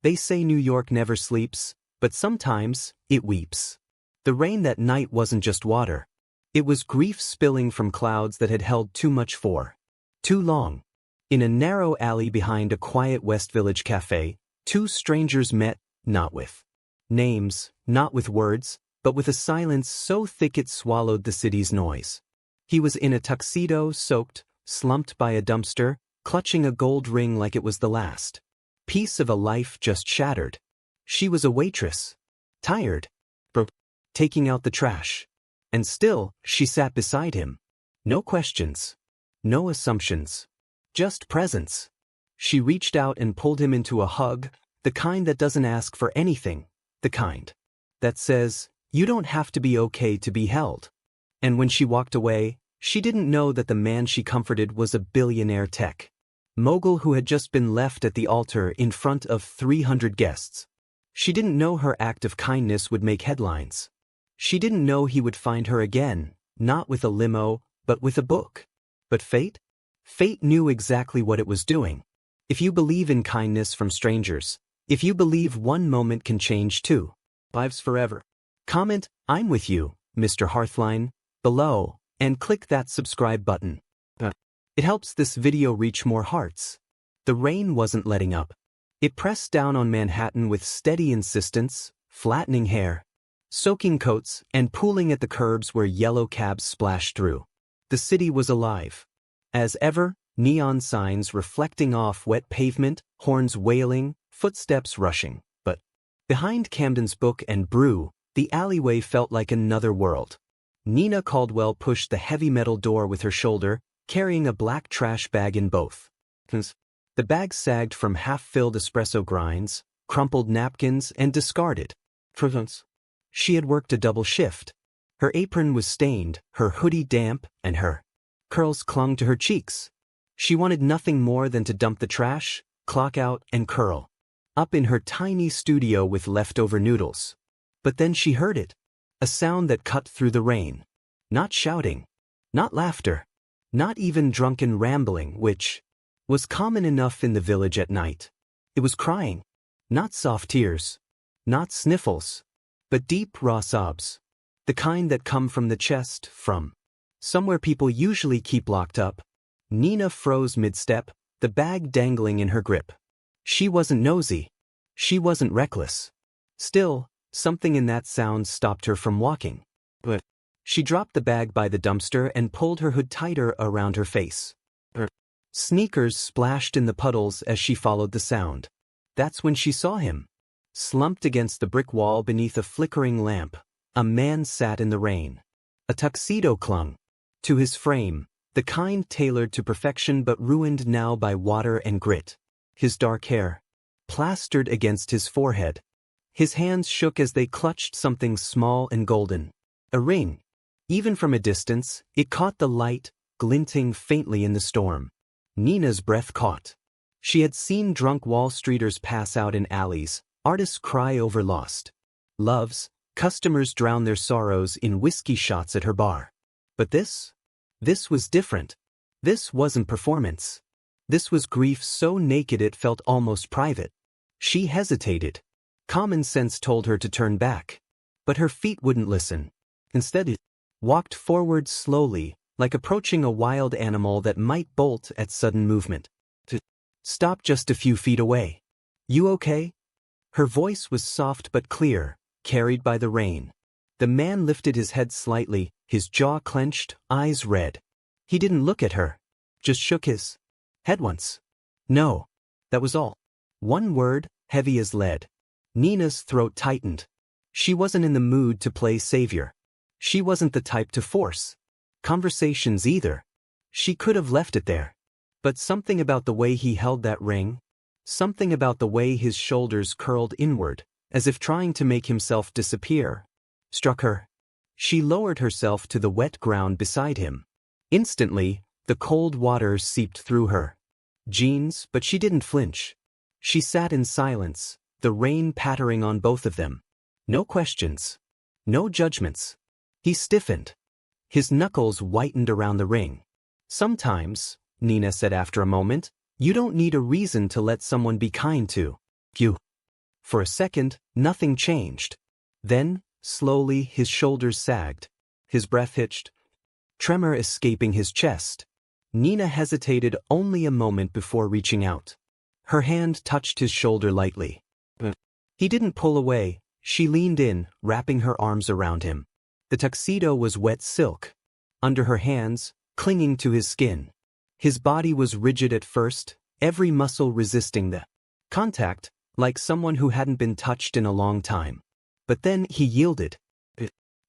They say New York never sleeps, but sometimes it weeps. The rain that night wasn't just water. It was grief spilling from clouds that had held too much for too long. In a narrow alley behind a quiet West Village cafe, two strangers met, not with names, not with words, but with a silence so thick it swallowed the city's noise. He was in a tuxedo, soaked, slumped by a dumpster, clutching a gold ring like it was the last piece of a life just shattered. She was a waitress. Tired. Taking out the trash. And still, she sat beside him. No questions. No assumptions. Just presence. She reached out and pulled him into a hug, the kind that doesn't ask for anything, the kind that says, you don't have to be okay to be held. And when she walked away, she didn't know that the man she comforted was a billionaire tech mogul who had just been left at the altar in front of 300 guests. She didn't know her act of kindness would make headlines. She didn't know he would find her again, not with a limo, but with a book. But fate? Fate knew exactly what it was doing. If you believe in kindness from strangers, if you believe one moment can change two lives forever, comment, "I'm with you, Mr. Hearthline," below, and click that subscribe button. It helps this video reach more hearts. The rain wasn't letting up. It pressed down on Manhattan with steady insistence, flattening hair, soaking coats, and pooling at the curbs where yellow cabs splashed through. The city was alive. As ever, neon signs reflecting off wet pavement, horns wailing, footsteps rushing. But behind Camden's Book and Brew, the alleyway felt like another world. Nina Caldwell pushed the heavy metal door with her shoulder, carrying a black trash bag in both. The bag sagged from half-filled espresso grinds, crumpled napkins, and discarded presents. She had worked a double shift. Her apron was stained, her hoodie damp, and her curls clung to her cheeks. She wanted nothing more than to dump the trash, clock out, and curl up in her tiny studio with leftover noodles. But then she heard it. A sound that cut through the rain. Not shouting. Not laughter. Not even drunken rambling, which was common enough in the village at night. It was crying. Not soft tears. Not sniffles. But deep, raw sobs. The kind that come from the chest, from somewhere people usually keep locked up. Nina froze mid-step, the bag dangling in her grip. She wasn't nosy. She wasn't reckless. Still, something in that sound stopped her from walking. But she dropped the bag by the dumpster and pulled her hood tighter around her face. Her sneakers splashed in the puddles as she followed the sound. That's when she saw him. Slumped against the brick wall beneath a flickering lamp, a man sat in the rain. A tuxedo clung to his frame, the kind tailored to perfection but ruined now by water and grit. His dark hair plastered against his forehead. His hands shook as they clutched something small and golden. A ring. Even from a distance, it caught the light, glinting faintly in the storm. Nina's breath caught. She had seen drunk Wall Streeters pass out in alleys, artists cry over lost loves, customers drown their sorrows in whiskey shots at her bar. But this was different. This wasn't performance. This was grief so naked it felt almost private. She hesitated. Common sense told her to turn back. But her feet wouldn't listen. Instead, it walked forward slowly, like approaching a wild animal that might bolt at sudden movement. To stop just a few feet away. "You okay?" Her voice was soft but clear, carried by the rain. The man lifted his head slightly, his jaw clenched, eyes red. He didn't look at her. Just shook his head once. No. That was all. One word, heavy as lead. Nina's throat tightened. She wasn't in the mood to play savior. She wasn't the type to force conversations either. She could have left it there. But something about the way he held that ring, something about the way his shoulders curled inward, as if trying to make himself disappear, struck her. She lowered herself to the wet ground beside him. Instantly, the cold water seeped through her jeans, but she didn't flinch. She sat in silence, the rain pattering on both of them. No questions. No judgments. He stiffened. His knuckles whitened around the ring. "Sometimes," Nina said after a moment, "you don't need a reason to let someone be kind to you." For a second, nothing changed. Then, slowly, his shoulders sagged. His breath hitched, tremor escaping his chest. Nina hesitated only a moment before reaching out. Her hand touched his shoulder lightly. He didn't pull away. She leaned in, wrapping her arms around him. The tuxedo was wet silk. Under her hands, clinging to his skin. His body was rigid at first, every muscle resisting the contact, like someone who hadn't been touched in a long time. But then he yielded.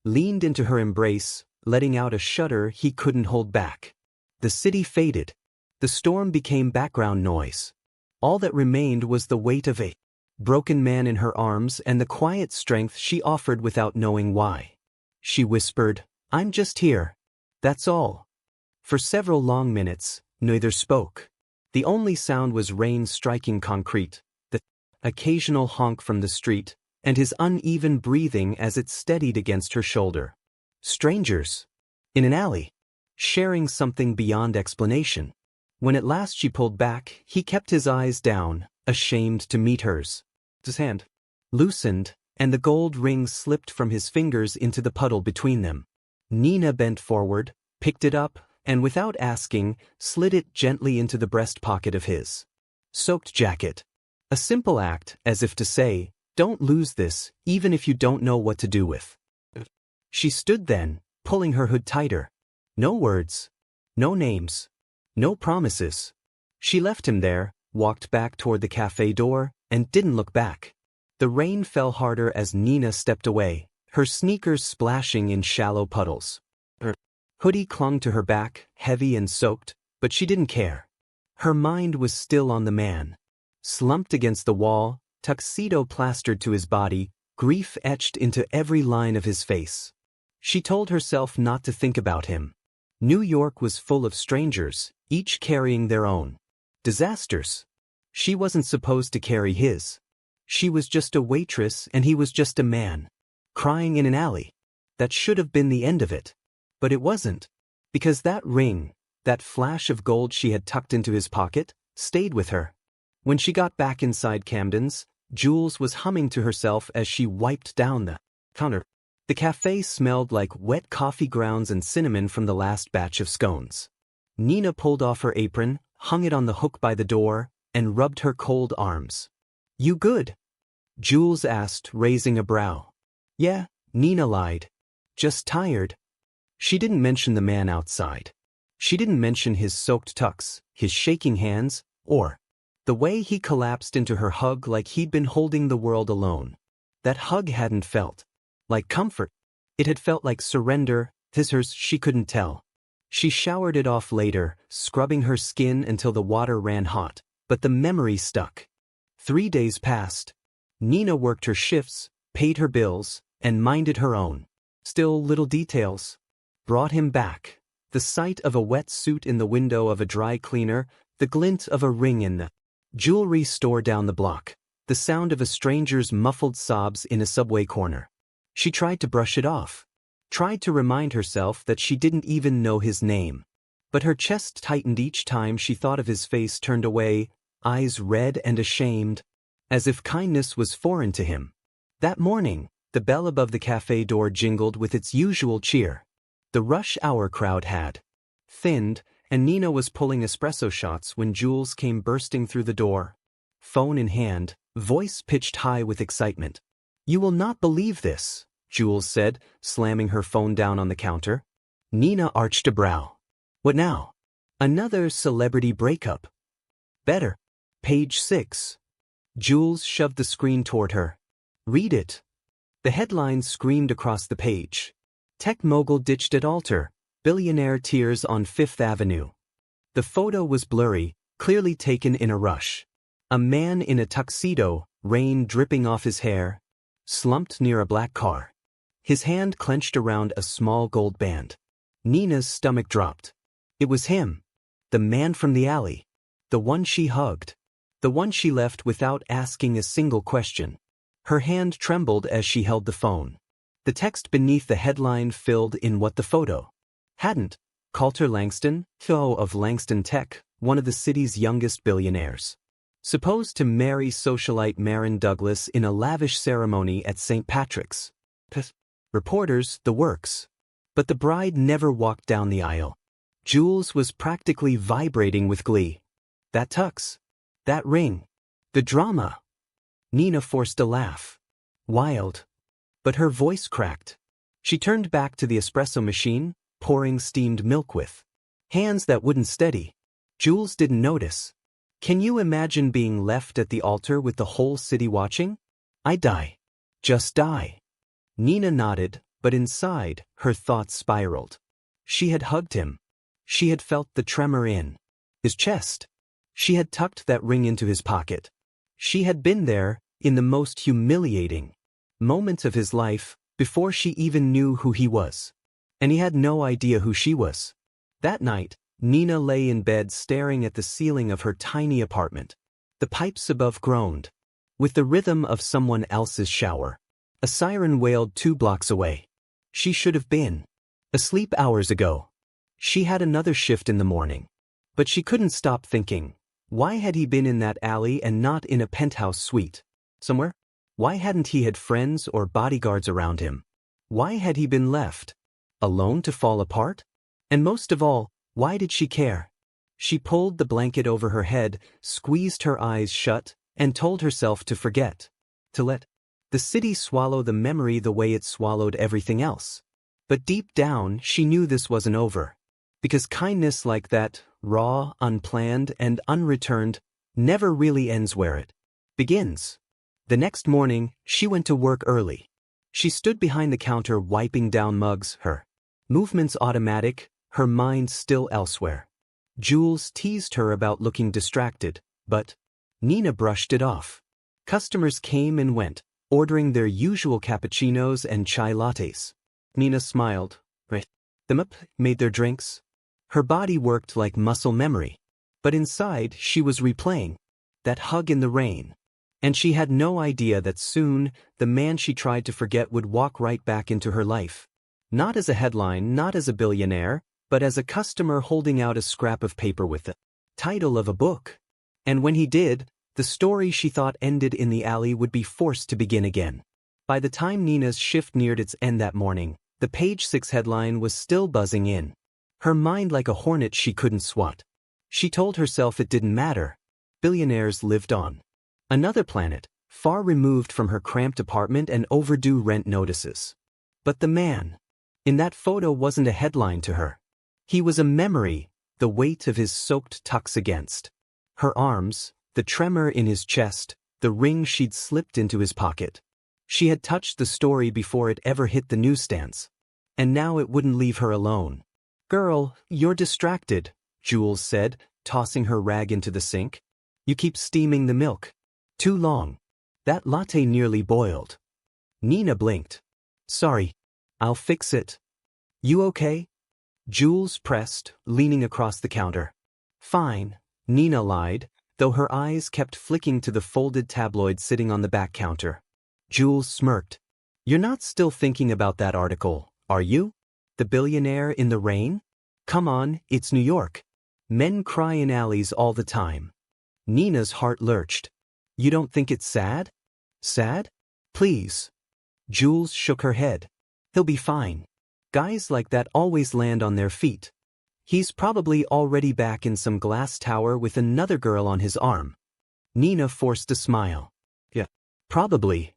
Leaned into her embrace, letting out a shudder he couldn't hold back. The city faded. The storm became background noise. All that remained was the weight of a broken man in her arms and the quiet strength she offered without knowing why. She whispered, "I'm just here. That's all." For several long minutes, neither spoke. The only sound was rain striking concrete, the occasional honk from the street, and his uneven breathing as it steadied against her shoulder. Strangers. In an alley. Sharing something beyond explanation. When at last she pulled back, he kept his eyes down, ashamed to meet hers. His hand loosened, and the gold ring slipped from his fingers into the puddle between them. Nina bent forward, picked it up, and without asking, slid it gently into the breast pocket of his soaked jacket. A simple act, as if to say, "Don't lose this, even if you don't know what to do with." She stood then, pulling her hood tighter. No words. No names. No promises. She left him there, walked back toward the cafe door, and didn't look back. The rain fell harder as Nina stepped away, her sneakers splashing in shallow puddles. Her hoodie clung to her back, heavy and soaked, but she didn't care. Her mind was still on the man. Slumped against the wall, tuxedo plastered to his body, grief etched into every line of his face. She told herself not to think about him. New York was full of strangers, each carrying their own disasters. She wasn't supposed to carry his. She was just a waitress and he was just a man. Crying in an alley. That should have been the end of it. But it wasn't. Because that ring, that flash of gold she had tucked into his pocket, stayed with her. When she got back inside Camden's, Jules was humming to herself as she wiped down the counter. The cafe smelled like wet coffee grounds and cinnamon from the last batch of scones. Nina pulled off her apron, hung it on the hook by the door, and rubbed her cold arms. "You good?" Jules asked, raising a brow. "Yeah," Nina lied. "Just tired." She didn't mention the man outside. She didn't mention his soaked tux, his shaking hands, or the way he collapsed into her hug like he'd been holding the world alone. That hug hadn't felt like comfort. It had felt like surrender, hers she couldn't tell. She showered it off later, scrubbing her skin until the water ran hot, but the memory stuck. 3 days passed. Nina worked her shifts, paid her bills, and minded her own. Still little details brought him back. The sight of a wet suit in the window of a dry cleaner, the glint of a ring in the jewelry store down the block, the sound of a stranger's muffled sobs in a subway corner. She tried to brush it off. Tried to remind herself that she didn't even know his name. But her chest tightened each time she thought of his face turned away, eyes red and ashamed, as if kindness was foreign to him. That morning, the bell above the cafe door jingled with its usual cheer. The rush hour crowd had thinned, and Nina was pulling espresso shots when Jules came bursting through the door. Phone in hand, voice pitched high with excitement. "You will not believe this," Jules said, slamming her phone down on the counter. Nina arched a brow. "What now?" "Another celebrity breakup." "Better. Page 6. Jules shoved the screen toward her. "Read it." The headline screamed across the page. "Tech mogul ditched at altar. Billionaire tears on Fifth Avenue." The photo was blurry, clearly taken in a rush. A man in a tuxedo, rain dripping off his hair, slumped near a black car. His hand clenched around a small gold band. Nina's stomach dropped. It was him. The man from the alley. The one she hugged. The one she left without asking a single question. Her hand trembled as she held the phone. The text beneath the headline filled in what the photo hadn't. Coulter Langston, CEO of Langston Tech, one of the city's youngest billionaires. supposed to marry socialite Marin Douglas in a lavish ceremony at St. Patrick's. Reporters, the works. But the bride never walked down the aisle. Jules was practically vibrating with glee. That tux. That ring. The drama. Nina forced a laugh. Wild. But her voice cracked. She turned back to the espresso machine, pouring steamed milk with hands that wouldn't steady. Jules didn't notice. Can you imagine being left at the altar with the whole city watching? I'd die. Just die. Nina nodded, but inside, her thoughts spiraled. She had hugged him. She had felt the tremor in his chest. She had tucked that ring into his pocket. She had been there, in the most humiliating moments of his life, before she even knew who he was. And he had no idea who she was. That night, Nina lay in bed staring at the ceiling of her tiny apartment. The pipes above groaned. With the rhythm of someone else's shower. A siren wailed 2 blocks away. She should have been asleep hours ago. She had another shift in the morning. But she couldn't stop thinking, why had he been in that alley and not in a penthouse suite? Somewhere? Why hadn't he had friends or bodyguards around him? Why had he been left alone to fall apart? And most of all, why did she care? She pulled the blanket over her head, squeezed her eyes shut, and told herself to forget. To let the city swallow the memory the way it swallowed everything else. But deep down, she knew this wasn't over. Because kindness like that, raw, unplanned, and unreturned, never really ends where it begins. The next morning, she went to work early. She stood behind the counter wiping down mugs, her movements automatic, her mind still elsewhere. Jules teased her about looking distracted, but Nina brushed it off. Customers came and went, ordering their usual cappuccinos and chai lattes. Nina smiled, right them up, made their drinks. Her body worked like muscle memory. But inside, she was replaying that hug in the rain. And she had no idea that soon, the man she tried to forget would walk right back into her life. Not as a headline, not as a billionaire, but as a customer holding out a scrap of paper with the title of a book. And when he did, the story she thought ended in the alley would be forced to begin again. By the time Nina's shift neared its end that morning, the page 6 headline was still buzzing in her mind like a hornet she couldn't swat. She told herself it didn't matter. Billionaires lived on another planet, far removed from her cramped apartment and overdue rent notices. But the man in that photo wasn't a headline to her. He was a memory, the weight of his soaked tux against her arms, the tremor in his chest, the ring she'd slipped into his pocket. She had touched the story before it ever hit the newsstands. And now it wouldn't leave her alone. "Girl, you're distracted," Jules said, tossing her rag into the sink. "You keep steaming the milk. Too long. That latte nearly boiled." Nina blinked. "Sorry. I'll fix it." "You okay?" Jules pressed, leaning across the counter. "Fine," Nina lied, though her eyes kept flicking to the folded tabloid sitting on the back counter. Jules smirked. "You're not still thinking about that article, are you? The billionaire in the rain? Come on, it's New York. Men cry in alleys all the time." Nina's heart lurched. "You don't think it's sad? Sad? Please." Jules shook her head. "He'll be fine. Guys like that always land on their feet. He's probably already back in some glass tower with another girl on his arm." Nina forced a smile. "Yeah, probably."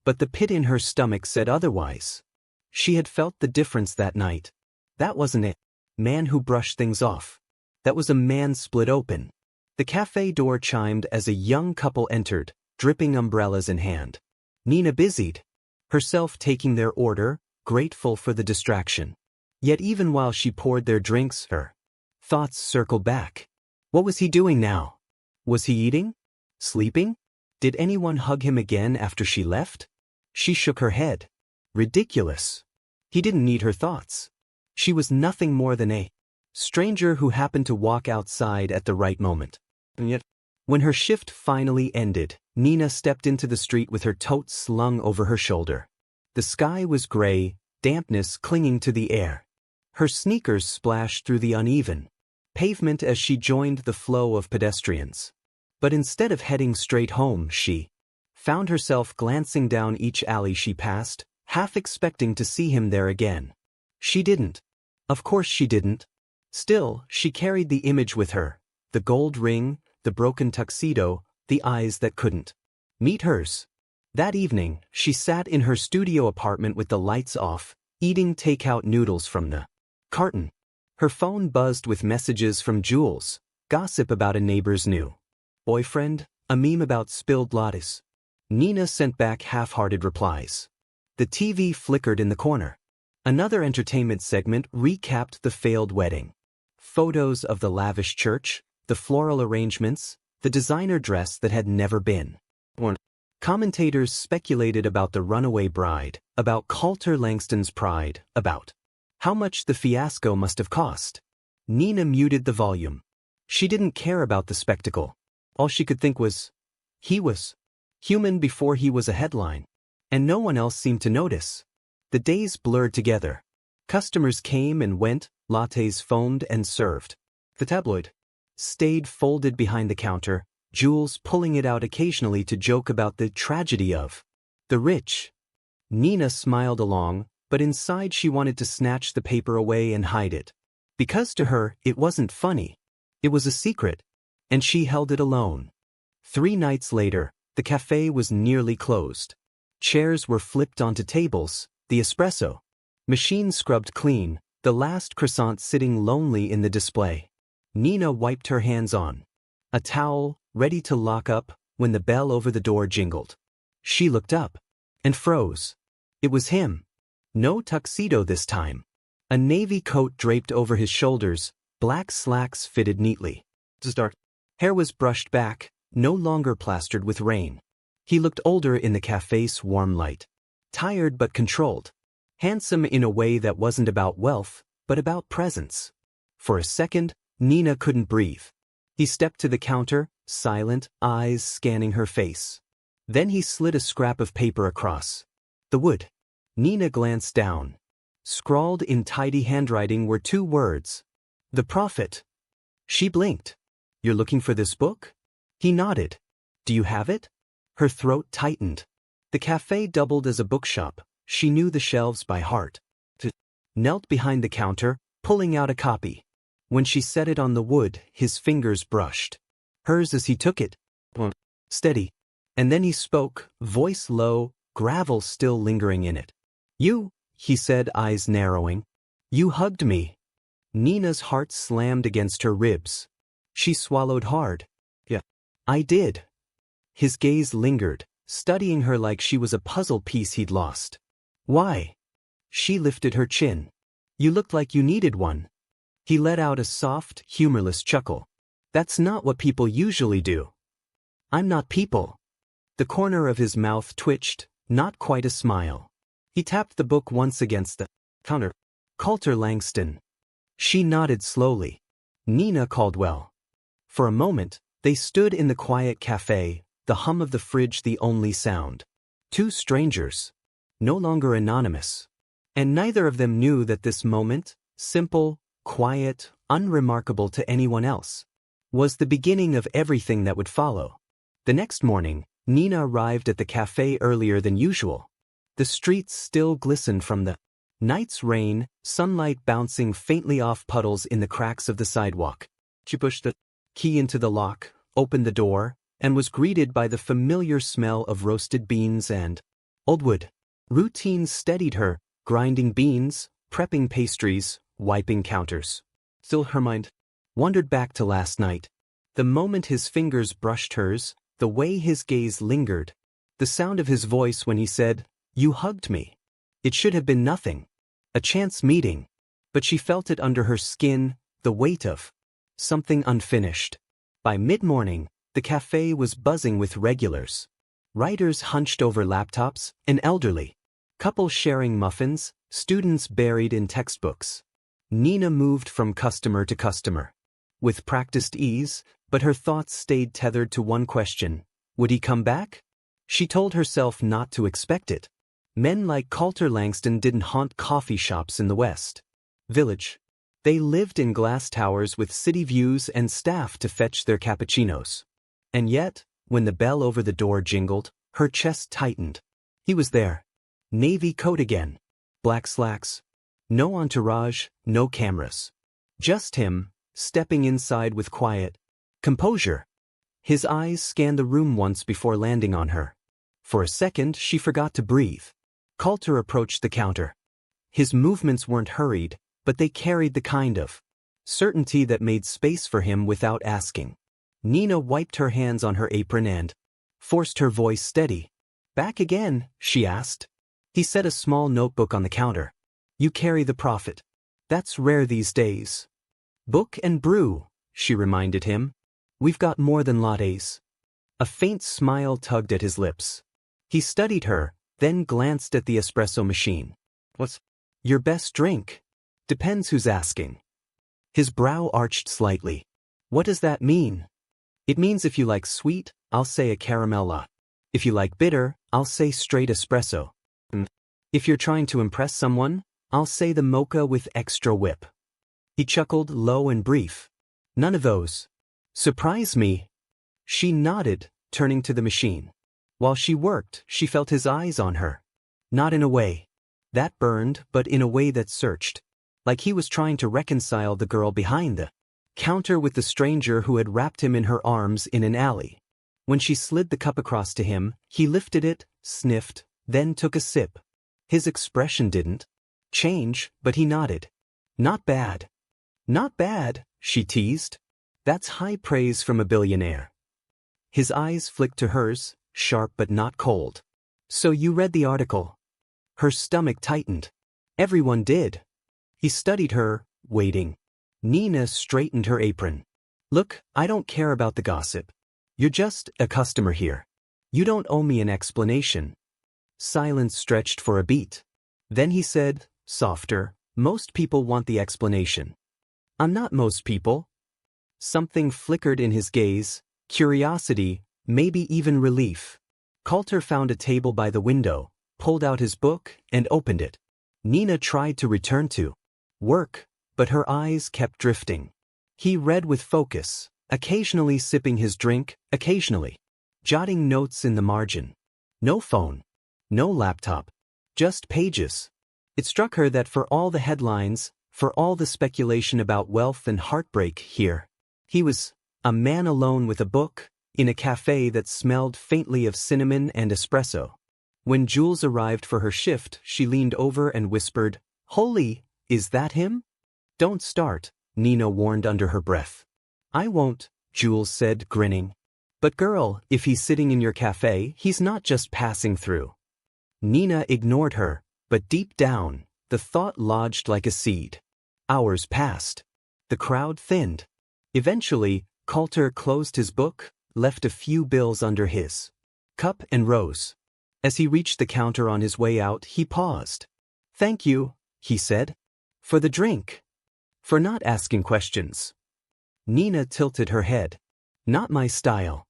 But the pit in her stomach said otherwise. She had felt the difference that night. That wasn't a man who brushed things off. That was a man split open. The cafe door chimed as a young couple entered, dripping umbrellas in hand. Nina busied herself taking their order, grateful for the distraction. Yet even while she poured their drinks, her thoughts circled back. What was he doing now? Was he eating? Sleeping? Did anyone hug him again after she left? She shook her head. Ridiculous. He didn't need her thoughts. She was nothing more than a stranger who happened to walk outside at the right moment. And yet, when her shift finally ended, Nina stepped into the street with her tote slung over her shoulder. The sky was gray, dampness clinging to the air. Her sneakers splashed through the uneven pavement as she joined the flow of pedestrians. But instead of heading straight home, she found herself glancing down each alley she passed, half expecting to see him there again. She didn't. Of course she didn't. Still, she carried the image with her, the gold ring, the broken tuxedo, the eyes that couldn't meet hers. That evening, she sat in her studio apartment with the lights off, eating takeout noodles from the carton. Her phone buzzed with messages from Jules, gossip about a neighbor's new boyfriend, a meme about spilled lattes. Nina sent back half-hearted replies. The TV flickered in the corner. Another entertainment segment recapped the failed wedding. Photos of the lavish church, the floral arrangements, the designer dress that had never been worn. Commentators speculated about the runaway bride, about Coulter Langston's pride, about how much the fiasco must have cost. Nina muted the volume. She didn't care about the spectacle. All she could think was, he was human before he was a headline. And no one else seemed to notice. The days blurred together. Customers came and went, lattes foamed and served. The tabloid stayed folded behind the counter, Jules pulling it out occasionally to joke about the tragedy of the rich. Nina smiled along, but inside she wanted to snatch the paper away and hide it. Because to her, it wasn't funny. It was a secret, and she held it alone. 3 nights later, the cafe was nearly closed. Chairs were flipped onto tables, the espresso machine scrubbed clean, the last croissant sitting lonely in the display. Nina wiped her hands on a towel, ready to lock up, when the bell over the door jingled. She looked up and froze. It was him. No tuxedo this time. A navy coat draped over his shoulders, black slacks fitted neatly. His dark hair was brushed back, no longer plastered with rain. He looked older in the cafe's warm light. Tired but controlled. Handsome in a way that wasn't about wealth, but about presence. For a second, Nina couldn't breathe. He stepped to the counter, silent, eyes scanning her face. Then he slid a scrap of paper across the wood. Nina glanced down. Scrawled in tidy handwriting were 2 words. The Prophet. She blinked. You're looking for this book? He nodded. Do you have it? Her throat tightened. The cafe doubled as a bookshop. She knew the shelves by heart. Knelt behind the counter, pulling out a copy. When she set it on the wood, his fingers brushed hers as he took it. Steady. And then he spoke, voice low, gravel still lingering in it. You, he said, eyes narrowing. You hugged me. Nina's heart slammed against her ribs. She swallowed hard. Yeah. I did. His gaze lingered, studying her like she was a puzzle piece he'd lost. Why? She lifted her chin. You looked like you needed one. He let out a soft, humorless chuckle. That's not what people usually do. I'm not people. The corner of his mouth twitched, not quite a smile. He tapped the book once against the counter. Coulter Langston. She nodded slowly. Nina Caldwell. For a moment, they stood in the quiet cafe, the hum of the fridge the only sound. 2 strangers. No longer anonymous. And neither of them knew that this moment, simple, quiet, unremarkable to anyone else, was the beginning of everything that would follow. The next morning, Nina arrived at the cafe earlier than usual. The streets still glistened from the night's rain, sunlight bouncing faintly off puddles in the cracks of the sidewalk. She pushed the key into the lock, opened the door, and was greeted by the familiar smell of roasted beans and old wood. Routine steadied her, grinding beans, prepping pastries, wiping counters. Still her mind wandered back to last night. The moment his fingers brushed hers, the way his gaze lingered, the sound of his voice when he said, "You hugged me." It should have been nothing. A chance meeting. But she felt it under her skin, the weight of something unfinished. By mid-morning, the cafe was buzzing with regulars. Writers hunched over laptops, an elderly couple sharing muffins, students buried in textbooks. Nina moved from customer to customer. With practiced ease, but her thoughts stayed tethered to one question. Would he come back? She told herself not to expect it. Men like Coulter Langston didn't haunt coffee shops in the West Village. They lived in glass towers with city views and staff to fetch their cappuccinos. And yet, when the bell over the door jingled, her chest tightened. He was there. Navy coat again. Black slacks. No entourage, no cameras. Just him, stepping inside with quiet composure. His eyes scanned the room once before landing on her. For a second, she forgot to breathe. Coulter approached the counter. His movements weren't hurried, but they carried the kind of certainty that made space for him without asking. Nina wiped her hands on her apron and forced her voice steady. "Back again?" she asked. He set a small notebook on the counter. "You carry the profit. That's rare these days." "Book and brew," she reminded him. "We've got more than lattes." A faint smile tugged at his lips. He studied her, then glanced at the espresso machine. "What's your best drink?" "Depends who's asking." His brow arched slightly. "What does that mean?" "It means if you like sweet, I'll say a caramel latte. If you like bitter, I'll say straight espresso. If you're trying to impress someone, I'll say the mocha with extra whip." He chuckled, low and brief. "None of those." "Surprise me." She nodded, turning to the machine. While she worked, she felt his eyes on her. Not in a way that burned, but in a way that searched. Like he was trying to reconcile the girl behind the counter with the stranger who had wrapped him in her arms in an alley. When she slid the cup across to him, he lifted it, sniffed, then took a sip. His expression didn't change, but he nodded. "Not bad." "Not bad," she teased. "That's high praise from a billionaire." His eyes flicked to hers, sharp but not cold. "So you read the article?" Her stomach tightened. Everyone did. He studied her, waiting. Nina straightened her apron. "Look, I don't care about the gossip. You're just a customer here. You don't owe me an explanation." Silence stretched for a beat. Then he said, softer, "Most people want the explanation." "I'm not most people." Something flickered in his gaze, curiosity, maybe even relief. Coulter found a table by the window, pulled out his book, and opened it. Nina tried to return to work, but her eyes kept drifting. He read with focus, occasionally sipping his drink, occasionally jotting notes in the margin. No phone. No laptop. Just pages. It struck her that for all the headlines, for all the speculation about wealth and heartbreak here, he was a man alone with a book, in a cafe that smelled faintly of cinnamon and espresso. When Jules arrived for her shift, she leaned over and whispered, "Holy, is that him?" "Don't start," Nina warned under her breath. "I won't," Jules said, grinning. "But girl, if he's sitting in your cafe, he's not just passing through." Nina ignored her, but deep down, the thought lodged like a seed. Hours passed. The crowd thinned. Eventually, Coulter closed his book, left a few bills under his cup and rose. As he reached the counter on his way out, he paused. "Thank you," he said. "For the drink. For not asking questions." Nina tilted her head. "Not my style."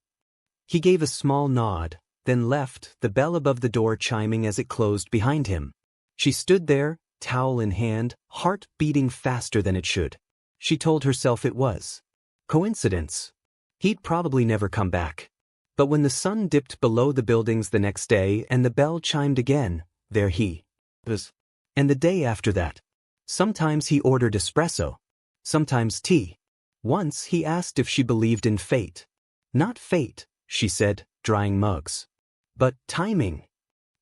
He gave a small nod, then left, the bell above the door chiming as it closed behind him. She stood there, towel in hand, heart beating faster than it should. She told herself it was coincidence. He'd probably never come back. But when the sun dipped below the buildings the next day and the bell chimed again, there he was. And the day after that. Sometimes he ordered espresso. Sometimes tea. Once he asked if she believed in fate. "Not fate," she said, drying mugs. "But timing."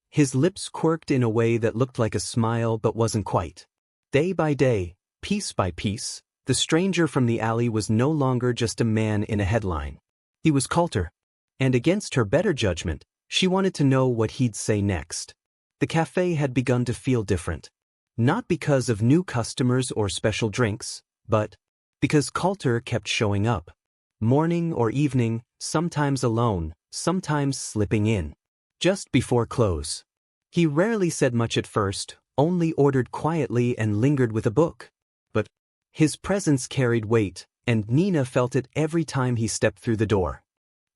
His lips quirked in a way that looked like a smile but wasn't quite. Day by day, piece by piece, the stranger from the alley was no longer just a man in a headline. He was Coulter. And against her better judgment, she wanted to know what he'd say next. The cafe had begun to feel different. Not because of new customers or special drinks, but because Coulter kept showing up. Morning or evening, sometimes alone, sometimes slipping in. Just before close. He rarely said much at first, only ordered quietly and lingered with a book. But his presence carried weight, and Nina felt it every time he stepped through the door.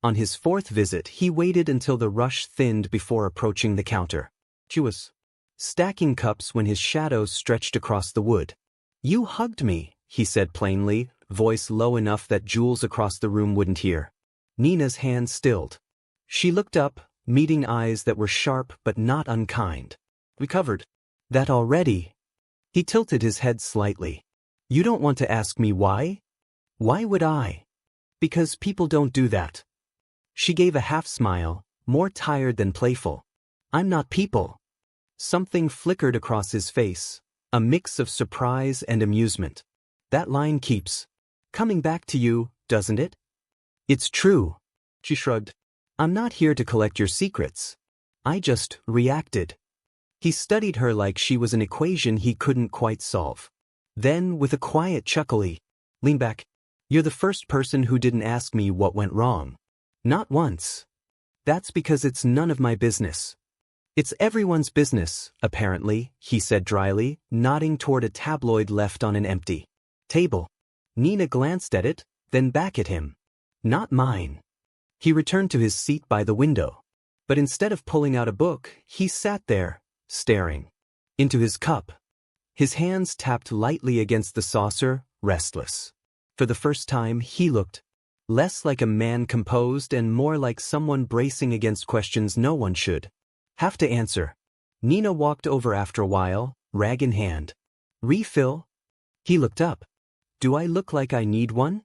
On his fourth visit, he waited until the rush thinned before approaching the counter. She was stacking cups when his shadow stretched across the wood. "You hugged me," he said plainly, voice low enough that Jules across the room wouldn't hear. Nina's hand stilled. She looked up, meeting eyes that were sharp but not unkind. We covered that already. He tilted his head slightly. You don't want to ask me why? Why would I? Because people don't do that. She gave a half smile, more tired than playful. I'm not people. Something flickered across his face, a mix of surprise and amusement. That line keeps coming back to you, doesn't it? It's true. She shrugged. I'm not here to collect your secrets. I just reacted. He studied her like she was an equation he couldn't quite solve. Then, with a quiet chuckle, he leaned back. You're the first person who didn't ask me what went wrong. Not once. That's because it's none of my business. It's everyone's business, apparently, he said dryly, nodding toward a tabloid left on an empty table. Nina glanced at it, then back at him. Not mine. He returned to his seat by the window. But instead of pulling out a book, he sat there, staring into his cup. His hands tapped lightly against the saucer, restless. For the first time, he looked less like a man composed and more like someone bracing against questions no one should have to answer. Nina walked over after a while, rag in hand. Refill? He looked up. Do I look like I need one?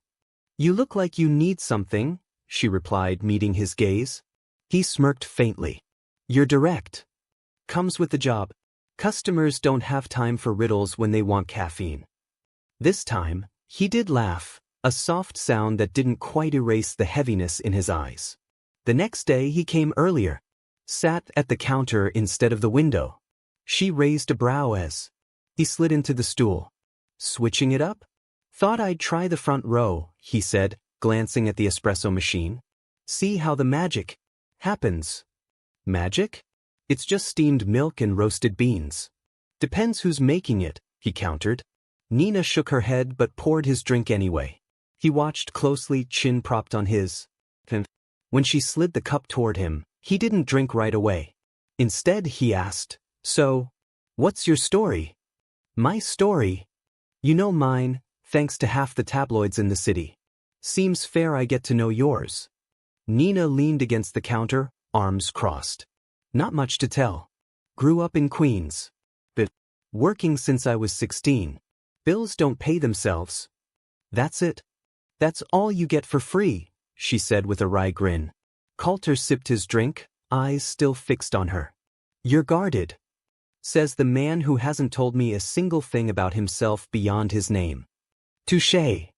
You look like you need something, she replied, meeting his gaze. He smirked faintly. You're direct. Comes with the job. Customers don't have time for riddles when they want caffeine. This time, he did laugh, a soft sound that didn't quite erase the heaviness in his eyes. The next day he came earlier. Sat at the counter instead of the window. She raised a brow as he slid into the stool. Switching it up? Thought I'd try the front row, he said, glancing at the espresso machine. See how the magic happens. Magic? It's just steamed milk and roasted beans. Depends who's making it, he countered. Nina shook her head but poured his drink anyway. He watched closely, chin propped on his. When she slid the cup toward him, he didn't drink right away. Instead, he asked, So, what's your story? My story? You know mine, thanks to half the tabloids in the city. Seems fair I get to know yours. Nina leaned against the counter, arms crossed. Not much to tell. Grew up in Queens. But working since I was 16. Bills don't pay themselves. That's it. That's all you get for free, she said with a wry grin. Coulter sipped his drink, eyes still fixed on her. You're guarded. Says the man who hasn't told me a single thing about himself beyond his name. Touché.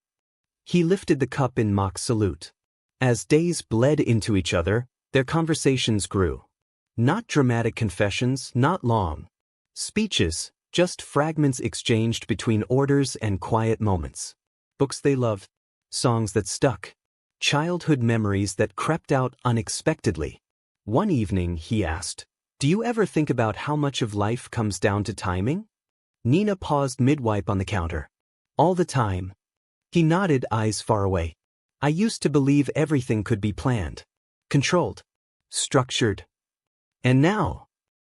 He lifted the cup in mock salute. As days bled into each other, their conversations grew. Not dramatic confessions, not long speeches, just fragments exchanged between orders and quiet moments. Books they loved, songs that stuck, childhood memories that crept out unexpectedly. One evening, he asked, Do you ever think about how much of life comes down to timing? Nina paused mid-wipe on the counter. All the time. He nodded, eyes far away. I used to believe everything could be planned, controlled, structured. And now?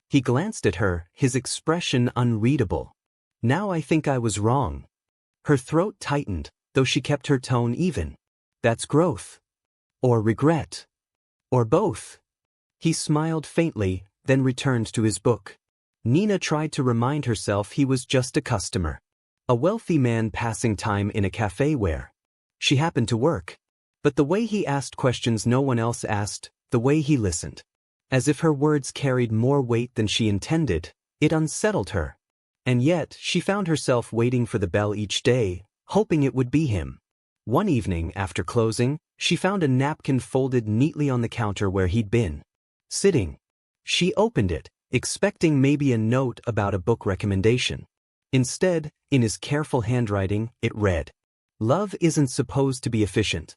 He glanced at her, his expression unreadable. Now I think I was wrong. Her throat tightened, though she kept her tone even. That's growth. Or regret. Or both. He smiled faintly, then returned to his book. Nina tried to remind herself he was just a customer. A wealthy man passing time in a cafe where she happened to work. But the way he asked questions no one else asked, the way he listened. As if her words carried more weight than she intended, it unsettled her. And yet, she found herself waiting for the bell each day, hoping it would be him. One evening, after closing, she found a napkin folded neatly on the counter where he'd been sitting. She opened it, expecting maybe a note about a book recommendation. Instead, in his careful handwriting, it read, Love isn't supposed to be efficient.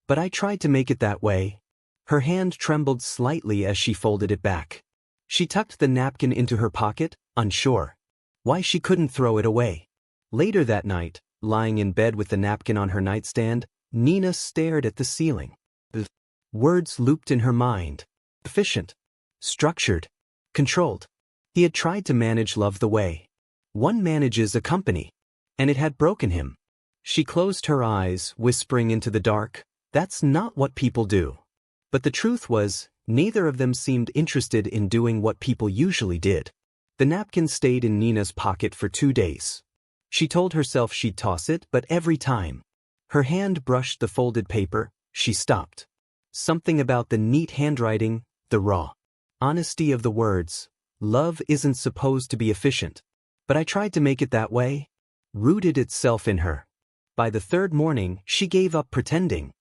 But I tried to make it that way. Her hand trembled slightly as she folded it back. She tucked the napkin into her pocket, unsure why she couldn't throw it away. Later that night, lying in bed with the napkin on her nightstand, Nina stared at the ceiling. The words looped in her mind. Efficient. Structured. Controlled. He had tried to manage love the way one manages a company. And it had broken him. She closed her eyes, whispering into the dark, That's not what people do. But the truth was, neither of them seemed interested in doing what people usually did. The napkin stayed in Nina's pocket for 2 days. She told herself she'd toss it, but every time her hand brushed the folded paper, she stopped. Something about the neat handwriting, the raw honesty of the words. Love isn't supposed to be efficient. But I tried to make it that way. Rooted itself in her. By the third morning, she gave up pretending.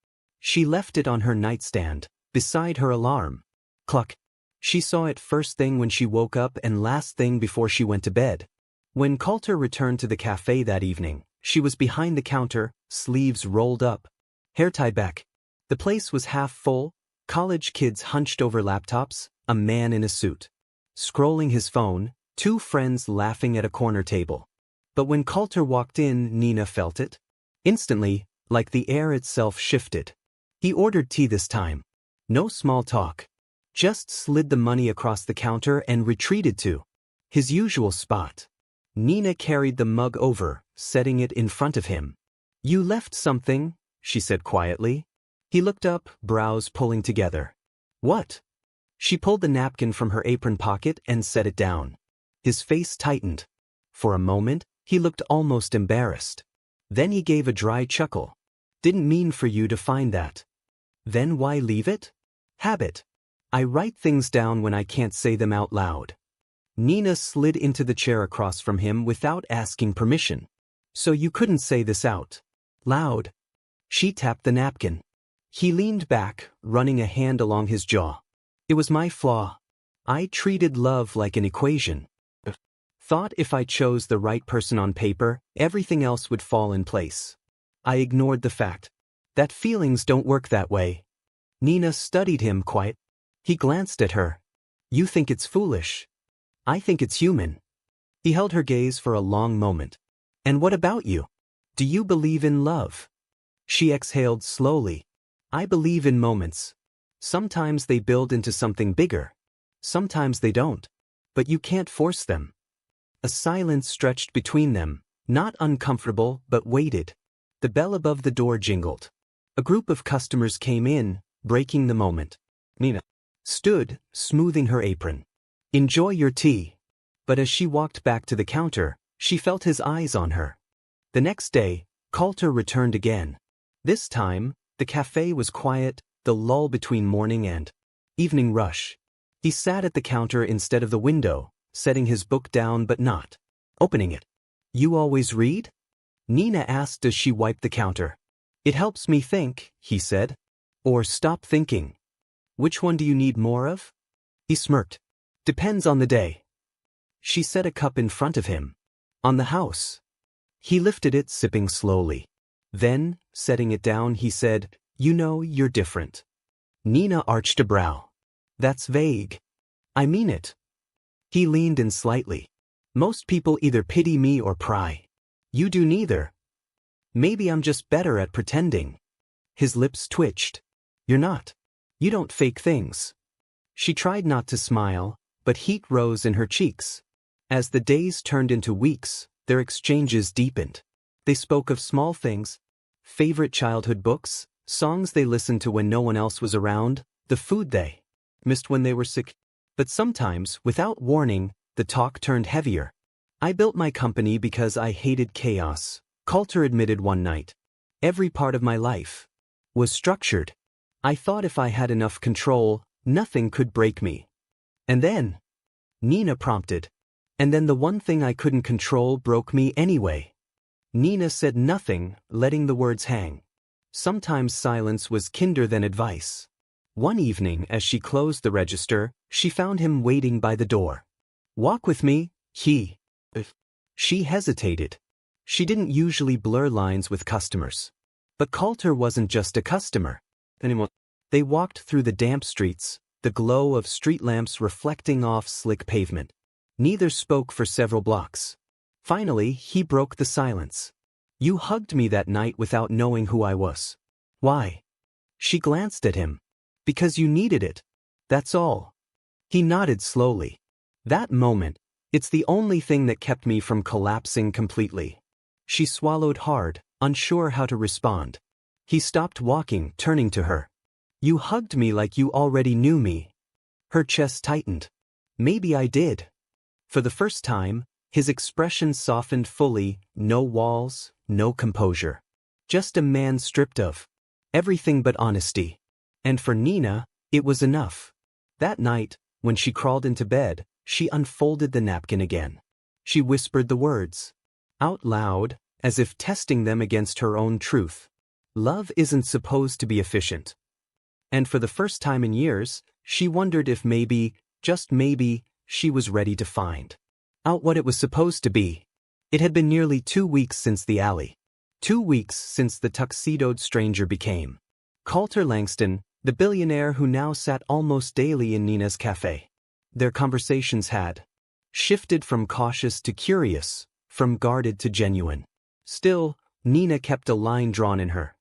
She left it on her nightstand, beside her alarm. Cluck. She saw it first thing when she woke up and last thing before she went to bed. When Coulter returned to the cafe that evening, she was behind the counter, sleeves rolled up, hair tied back. The place was half full, college kids hunched over laptops, a man in a suit scrolling his phone, 2 friends laughing at a corner table. But when Coulter walked in, Nina felt it. Instantly, like the air itself shifted. He ordered tea this time. No small talk. Just slid the money across the counter and retreated to his usual spot. Nina carried the mug over, setting it in front of him. "You left something," she said quietly. He looked up, brows pulling together. "What?" She pulled the napkin from her apron pocket and set it down. His face tightened. For a moment, he looked almost embarrassed. Then he gave a dry chuckle. "Didn't mean for you to find that." "Then why leave it?" "Habit. I write things down when I can't say them out loud." Nina slid into the chair across from him without asking permission. "So you couldn't say this out loud?" She tapped the napkin. He leaned back, running a hand along his jaw. "It was my flaw. I treated love like an equation. Thought if I chose the right person on paper, everything else would fall in place. I ignored the fact that feelings don't work that way." Nina studied him quiet. He glanced at her. "You think it's foolish. I think it's human." He held her gaze for a long moment. "And what about you? Do you believe in love?" She exhaled slowly. "I believe in moments. Sometimes they build into something bigger. Sometimes they don't. But you can't force them." A silence stretched between them, not uncomfortable but weighted. The bell above the door jingled. A group of customers came in, breaking the moment. Nina stood, smoothing her apron. "Enjoy your tea." But as she walked back to the counter, she felt his eyes on her. The next day, Coulter returned again. This time, the cafe was quiet, the lull between morning and evening rush. He sat at the counter instead of the window, setting his book down but not opening it. "You always read?" Nina asked as she wiped the counter. "It helps me think," he said. "Or stop thinking." "Which one do you need more of?" He smirked. "Depends on the day." She set a cup in front of him. "On the house." He lifted it, sipping slowly. Then, setting it down, he said, "You know, you're different." Nina arched a brow. "That's vague." "I mean it." He leaned in slightly. "Most people either pity me or pry. You do neither. Maybe I'm just better at pretending." His lips twitched. "You're not. You don't fake things." She tried not to smile, but heat rose in her cheeks. As the days turned into weeks, their exchanges deepened. They spoke of small things, favorite childhood books, songs they listened to when no one else was around, the food they missed when they were sick. But sometimes, without warning, the talk turned heavier. "I built my company because I hated chaos," Coulter admitted one night. "Every part of my life was structured. I thought if I had enough control, nothing could break me." "And then?" Nina prompted. "And then the one thing I couldn't control broke me anyway." Nina said nothing, letting the words hang. Sometimes silence was kinder than advice. One evening, as she closed the register, she found him waiting by the door. "Walk with me," he. She hesitated. She didn't usually blur lines with customers. But Coulter wasn't just a customer anymore. They walked through the damp streets, the glow of street lamps reflecting off slick pavement. Neither spoke for several blocks. Finally, he broke the silence. "You hugged me that night without knowing who I was. Why?" She glanced at him. "Because you needed it. That's all." He nodded slowly. "That moment, it's the only thing that kept me from collapsing completely." She swallowed hard, unsure how to respond. He stopped walking, turning to her. You hugged me like you already knew me. Her chest tightened. Maybe I did. For the first time, his expression softened fully, no walls, no composure. Just a man stripped of everything but honesty. And for Nina, it was enough. That night, when she crawled into bed, she unfolded the napkin again. She whispered the words out loud, as if testing them against her own truth. Love isn't supposed to be efficient. And for the first time in years, she wondered if maybe, just maybe, she was ready to find out what it was supposed to be. It had been nearly 2 weeks since the alley. 2 weeks since the tuxedoed stranger became Coulter Langston, the billionaire who now sat almost daily in Nina's cafe. Their conversations had shifted from cautious to curious, from guarded to genuine. Still, Nina kept a line drawn in her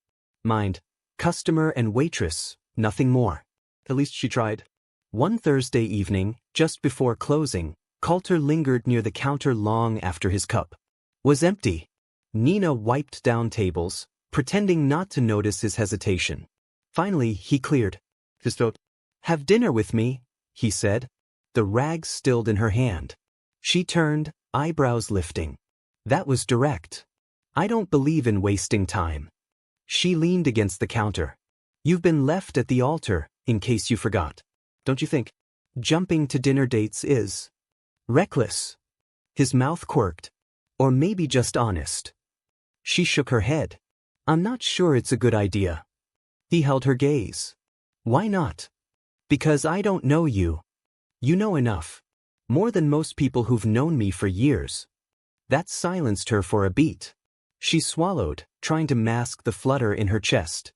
mind. Customer and waitress, nothing more. At least she tried. One Thursday evening, just before closing, Coulter lingered near the counter long after his cup was empty. Nina wiped down tables, pretending not to notice his hesitation. Finally, he cleared his throat. Have dinner with me, he said. The rags stilled in her hand. She turned, eyebrows lifting. That was direct. I don't believe in wasting time. She leaned against the counter. You've been left at the altar, in case you forgot. Don't you think? Jumping to dinner dates is reckless. His mouth quirked. Or maybe just honest. She shook her head. I'm not sure it's a good idea. He held her gaze. Why not? Because I don't know you. You know enough. More than most people who've known me for years. That silenced her for a beat. She swallowed, trying to mask the flutter in her chest.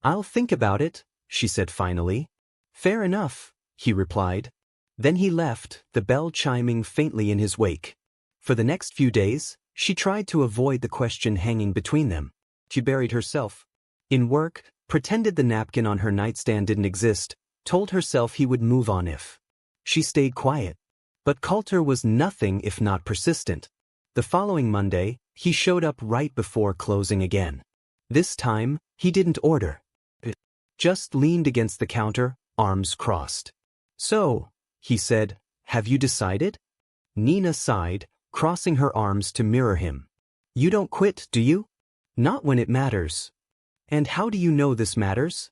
I'll think about it, she said finally. Fair enough, he replied. Then he left, the bell chiming faintly in his wake. For the next few days, she tried to avoid the question hanging between them. She buried herself in work, pretended the napkin on her nightstand didn't exist, told herself he would move on if she stayed quiet. But Coulter was nothing if not persistent. The following Monday, he showed up right before closing again. This time, he didn't order. Just leaned against the counter, arms crossed. So, he said, have you decided? Nina sighed, crossing her arms to mirror him. You don't quit, do you? Not when it matters. And how do you know this matters?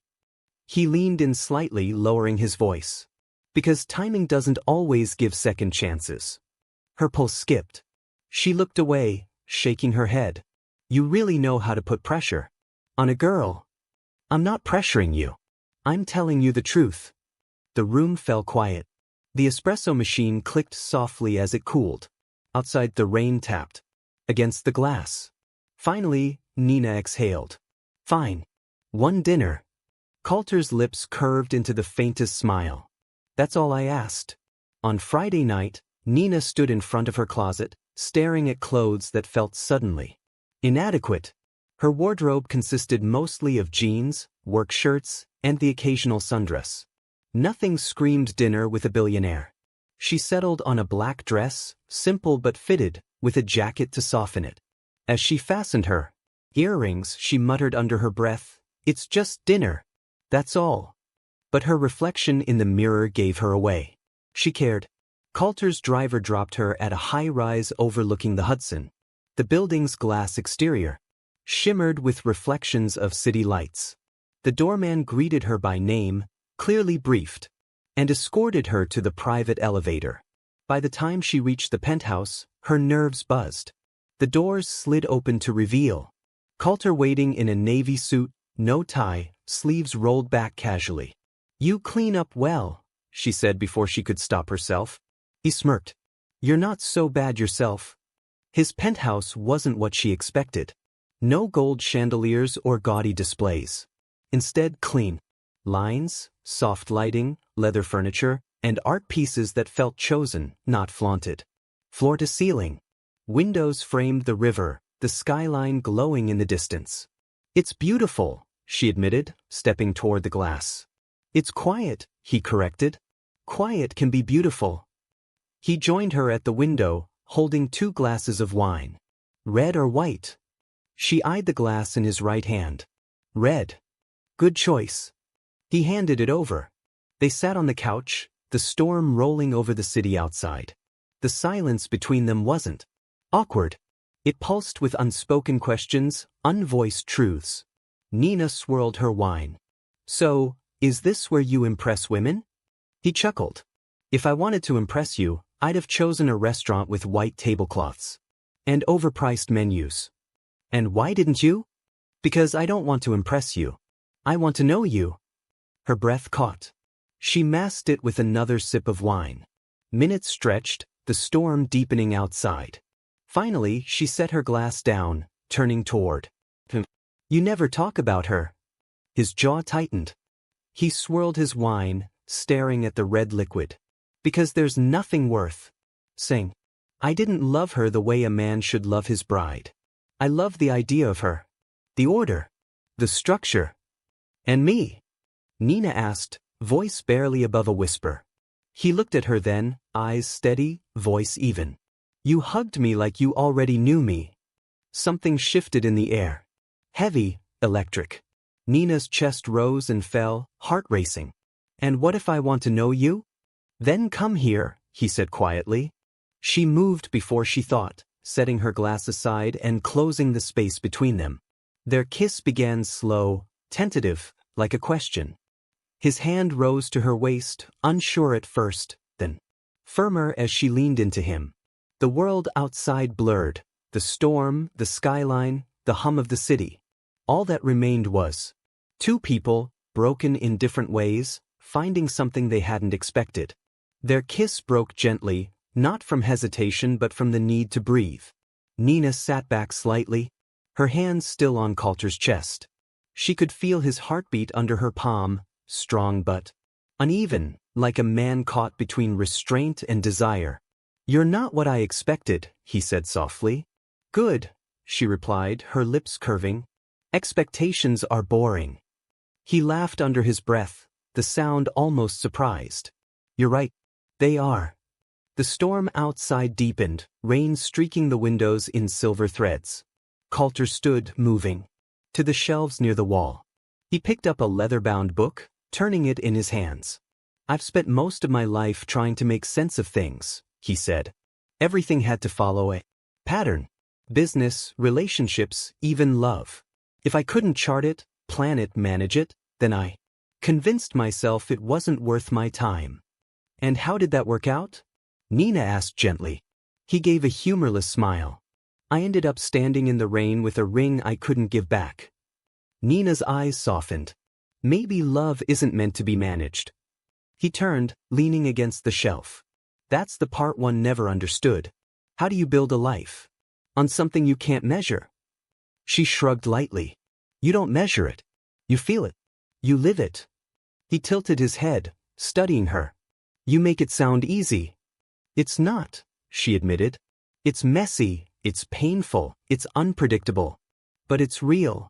He leaned in slightly, lowering his voice. Because timing doesn't always give second chances. Her pulse skipped. She looked away, shaking her head. You really know how to put pressure on a girl. I'm not pressuring you. I'm telling you the truth. The room fell quiet. The espresso machine clicked softly as it cooled. Outside, the rain tapped against the glass. Finally, Nina exhaled. Fine. One dinner. Coulter's lips curved into the faintest smile. That's all I asked. On Friday night, Nina stood in front of her closet, staring at clothes that felt suddenly inadequate. Her wardrobe consisted mostly of jeans, work shirts, and the occasional sundress. Nothing screamed dinner with a billionaire. She settled on a black dress, simple but fitted, with a jacket to soften it. As she fastened her earrings, she muttered under her breath, "It's just dinner. That's all." But her reflection in the mirror gave her away. She cared. Coulter's driver dropped her at a high-rise overlooking the Hudson. The building's glass exterior shimmered with reflections of city lights. The doorman greeted her by name, clearly briefed, and escorted her to the private elevator. By the time she reached the penthouse, her nerves buzzed. The doors slid open to reveal Coulter waiting in a navy suit, no tie, sleeves rolled back casually. "You clean up well," she said before she could stop herself. He smirked. "You're not so bad yourself." His penthouse wasn't what she expected. No gold chandeliers or gaudy displays. Instead, clean lines, soft lighting, leather furniture, and art pieces that felt chosen, not flaunted. Floor to ceiling. Windows framed the river, the skyline glowing in the distance. "It's beautiful," she admitted, stepping toward the glass. "It's quiet," he corrected. "Quiet can be beautiful." He joined her at the window, holding 2 glasses of wine. Red or white? She eyed the glass in his right hand. Red. Good choice. He handed it over. They sat on the couch, the storm rolling over the city outside. The silence between them wasn't awkward. It pulsed with unspoken questions, unvoiced truths. Nina swirled her wine. So, is this where you impress women? He chuckled. If I wanted to impress you, I'd have chosen a restaurant with white tablecloths and overpriced menus. And why didn't you? Because I don't want to impress you. I want to know you. Her breath caught. She masked it with another sip of wine. Minutes stretched, the storm deepening outside. Finally, she set her glass down, turning toward him. You never talk about her. His jaw tightened. He swirled his wine, staring at the red liquid. Because there's nothing worth saying. I didn't love her the way a man should love his bride. I love the idea of her. The order. The structure. And me? Nina asked, voice barely above a whisper. He looked at her then, eyes steady, voice even. You hugged me like you already knew me. Something shifted in the air. Heavy, electric. Nina's chest rose and fell, heart racing. And what if I want to know you? Then come here, he said quietly. She moved before she thought, setting her glass aside and closing the space between them. Their kiss began slow, tentative, like a question. His hand rose to her waist, unsure at first, then firmer as she leaned into him. The world outside blurred, the storm, the skyline, the hum of the city. All that remained was two people, broken in different ways, finding something they hadn't expected. Their kiss broke gently, not from hesitation but from the need to breathe. Nina sat back slightly, her hands still on Coulter's chest. She could feel his heartbeat under her palm, strong but uneven, like a man caught between restraint and desire. You're not what I expected, he said softly. Good, she replied, her lips curving. Expectations are boring. He laughed under his breath, the sound almost surprised. You're right. They are. The storm outside deepened, rain streaking the windows in silver threads. Coulter stood, moving to the shelves near the wall. He picked up a leather-bound book, turning it in his hands. I've spent most of my life trying to make sense of things, he said. Everything had to follow a pattern. Business, relationships, even love. If I couldn't chart it, plan it, manage it, then I convinced myself it wasn't worth my time. And how did that work out? Nina asked gently. He gave a humorless smile. I ended up standing in the rain with a ring I couldn't give back. Nina's eyes softened. Maybe love isn't meant to be managed. He turned, leaning against the shelf. That's the part one never understood. How do you build a life? On something you can't measure. She shrugged lightly. You don't measure it. You feel it. You live it. He tilted his head, studying her. You make it sound easy. It's not, she admitted. It's messy, it's painful, it's unpredictable. But it's real.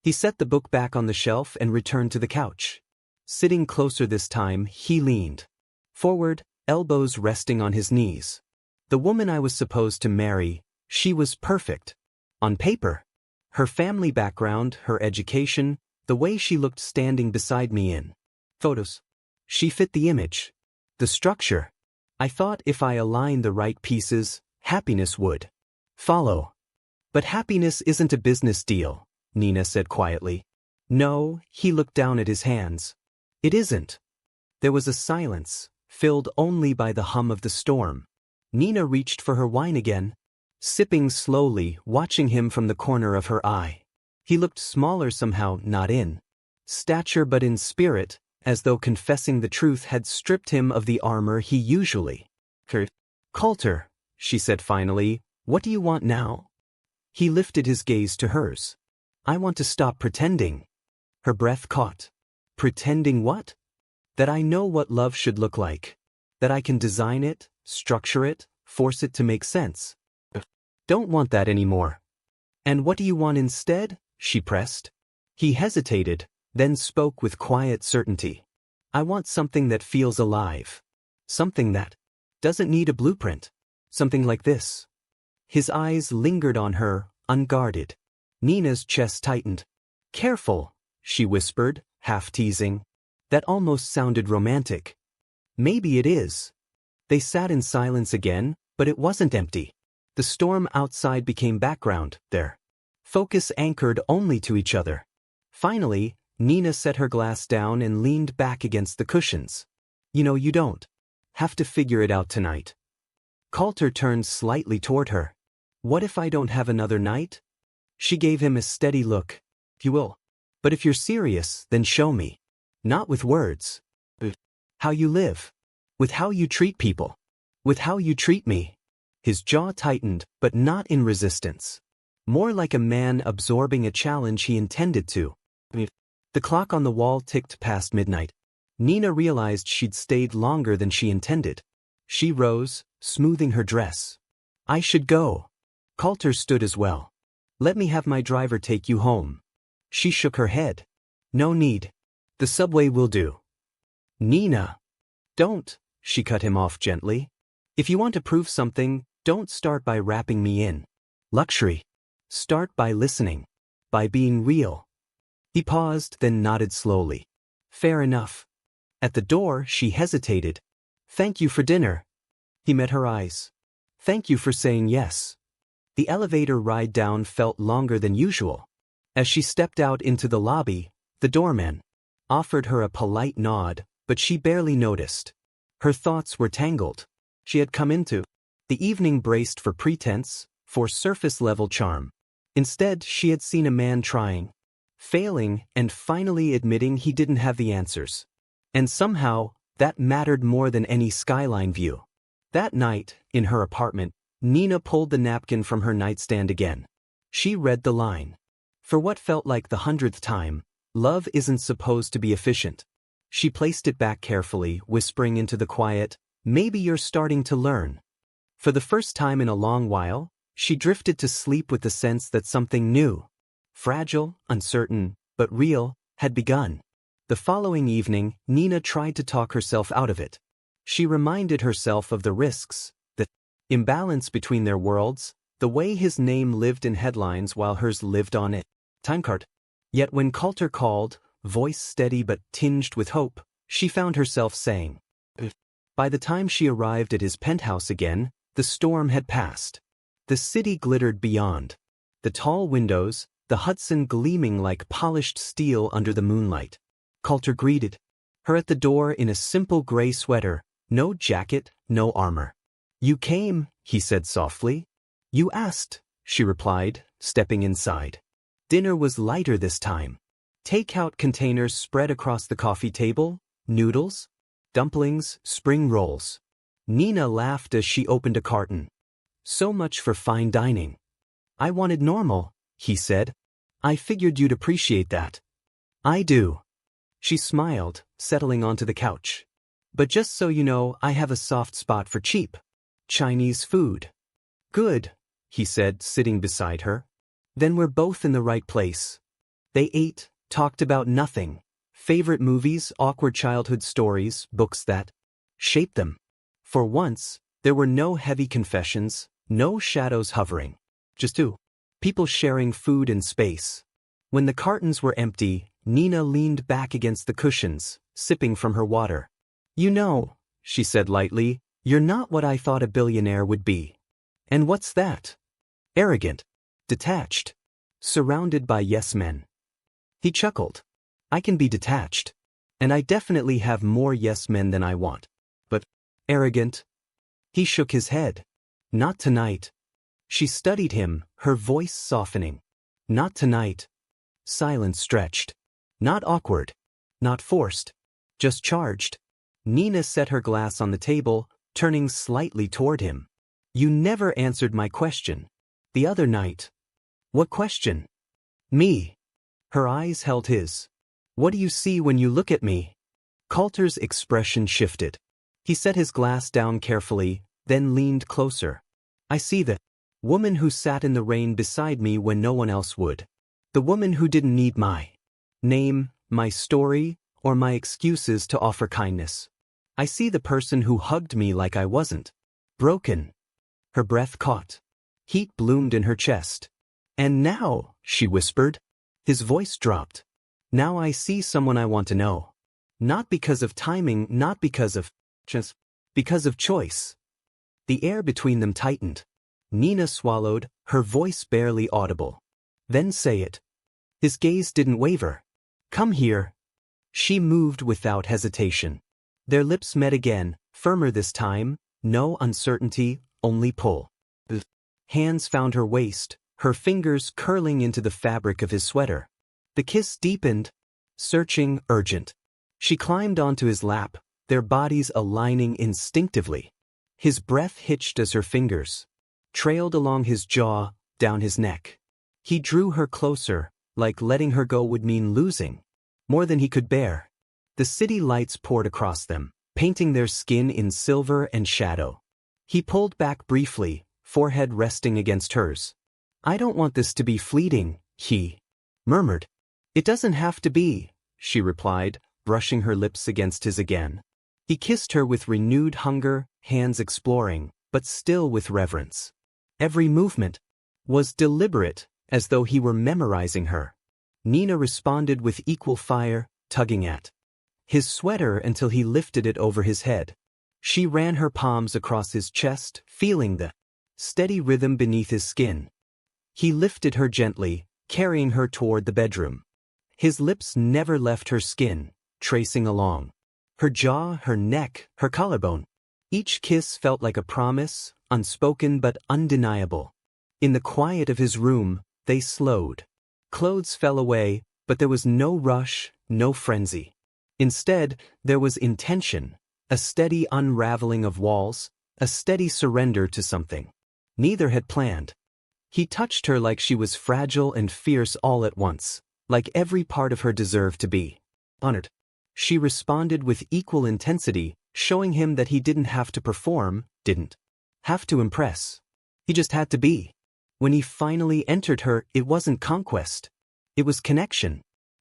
He set the book back on the shelf and returned to the couch. Sitting closer this time, he leaned forward, elbows resting on his knees. The woman I was supposed to marry, she was perfect. On paper. Her family background, her education, the way she looked standing beside me in photos. She fit the image. The structure. I thought if I aligned the right pieces, happiness would follow. But happiness isn't a business deal, Nina said quietly. No, he looked down at his hands. It isn't. There was a silence, filled only by the hum of the storm. Nina reached for her wine again, sipping slowly, watching him from the corner of her eye. He looked smaller somehow, not in stature but in spirit, as though confessing the truth had stripped him of the armor he usually carried. Coulter, she said finally, what do you want now? He lifted his gaze to hers. I want to stop pretending. Her breath caught. Pretending what? That I know what love should look like. That I can design it, structure it, force it to make sense. Don't want that anymore. And what do you want instead? She pressed. He hesitated, then spoke with quiet certainty. I want something that feels alive. Something that doesn't need a blueprint. Something like this. His eyes lingered on her, unguarded. Nina's chest tightened. Careful, she whispered, half teasing. That almost sounded romantic. Maybe it is. They sat in silence again, but it wasn't empty. The storm outside became background, their focus anchored only to each other. Finally, Nina set her glass down and leaned back against the cushions. You don't have to figure it out tonight. Coulter turned slightly toward her. What if I don't have another night? She gave him a steady look. You will. But if you're serious, then show me. Not with words. With how you live. With how you treat people. With how you treat me. His jaw tightened, but not in resistance. More like a man absorbing a challenge he intended to. The clock on the wall ticked past midnight. Nina realized she'd stayed longer than she intended. She rose, smoothing her dress. I should go. Coulter stood as well. Let me have my driver take you home. She shook her head. No need. The subway will do. Nina. Don't, she cut him off gently. If you want to prove something, don't start by wrapping me in luxury. Start by listening. By being real. He paused, then nodded slowly. Fair enough. At the door, she hesitated. Thank you for dinner. He met her eyes. Thank you for saying yes. The elevator ride down felt longer than usual. As she stepped out into the lobby, the doorman offered her a polite nod, but she barely noticed. Her thoughts were tangled. She had come into the evening braced for pretense, for surface-level charm. Instead, she had seen a man trying, failing, and finally admitting he didn't have the answers. And somehow, that mattered more than any skyline view. That night, in her apartment, Nina pulled the napkin from her nightstand again. She read the line. For what felt like the 100th time, love isn't supposed to be efficient. She placed it back carefully, whispering into the quiet, maybe you're starting to learn. For the first time in a long while, she drifted to sleep with the sense that something new, fragile, uncertain, but real, had begun. The following evening, Nina tried to talk herself out of it. She reminded herself of the risks, the imbalance between their worlds, the way his name lived in headlines while hers lived on it. Timecard. Yet when Coulter called, voice steady but tinged with hope, she found herself saying. By the time she arrived at his penthouse again, the storm had passed. The city glittered beyond. The tall windows, the Hudson gleaming like polished steel under the moonlight. Coulter greeted her at the door in a simple gray sweater, no jacket, no armor. You came, he said softly. You asked, she replied, stepping inside. Dinner was lighter this time. Takeout containers spread across the coffee table, noodles, dumplings, spring rolls. Nina laughed as she opened a carton. So much for fine dining. I wanted normal, he said. I figured you'd appreciate that. I do. She smiled, settling onto the couch. But just so you know, I have a soft spot for cheap Chinese food. Good, he said, sitting beside her. Then we're both in the right place. They ate, talked about nothing. Favorite movies, awkward childhood stories, books that shaped them. For once, there were no heavy confessions, no shadows hovering. Just two people sharing food and space. When the cartons were empty, Nina leaned back against the cushions, sipping from her water. You know, she said lightly, you're not what I thought a billionaire would be. And what's that? Arrogant. Detached. Surrounded by yes-men. He chuckled. I can be detached. And I definitely have more yes-men than I want. But arrogant? He shook his head. Not tonight. She studied him, her voice softening. Not tonight. Silence stretched. Not awkward. Not forced. Just charged. Nina set her glass on the table, turning slightly toward him. You never answered my question. The other night. What question? Me. Her eyes held his. What do you see when you look at me? Coulter's expression shifted. He set his glass down carefully, then leaned closer. I see the woman who sat in the rain beside me when no one else would. The woman who didn't need my name, my story, or my excuses to offer kindness. I see the person who hugged me like I wasn't broken. Her breath caught. Heat bloomed in her chest. And now, she whispered, His voice dropped. Now I see someone I want to know. Not because of timing, not because of just because of choice. The air between them tightened. Nina swallowed, her voice barely audible. Then say it. His gaze didn't waver. Come here. She moved without hesitation. Their lips met again, firmer this time, no uncertainty, only pull. The hands found her waist, her fingers curling into the fabric of his sweater. The kiss deepened, searching, urgent. She climbed onto his lap, their bodies aligning instinctively. His breath hitched as her fingers trailed along his jaw, down his neck. He drew her closer, like letting her go would mean losing. More than he could bear. The city lights poured across them, painting their skin in silver and shadow. He pulled back briefly, forehead resting against hers. I don't want this to be fleeting, he murmured. It doesn't have to be, she replied, brushing her lips against his again. He kissed her with renewed hunger, hands exploring, but still with reverence. Every movement was deliberate, as though he were memorizing her. Nina responded with equal fire, tugging at his sweater until he lifted it over his head. She ran her palms across his chest, feeling the steady rhythm beneath his skin. He lifted her gently, carrying her toward the bedroom. His lips never left her skin, tracing along her jaw, her neck, her collarbone. Each kiss felt like a promise, unspoken but undeniable. In the quiet of his room, they slowed. Clothes fell away, but there was no rush, no frenzy. Instead, there was intention, a steady unraveling of walls, a steady surrender to something neither had planned. He touched her like she was fragile and fierce all at once, like every part of her deserved to be honored. She responded with equal intensity, showing him that he didn't have to perform, didn't have to impress. He just had to be. When he finally entered her, it wasn't conquest. It was connection.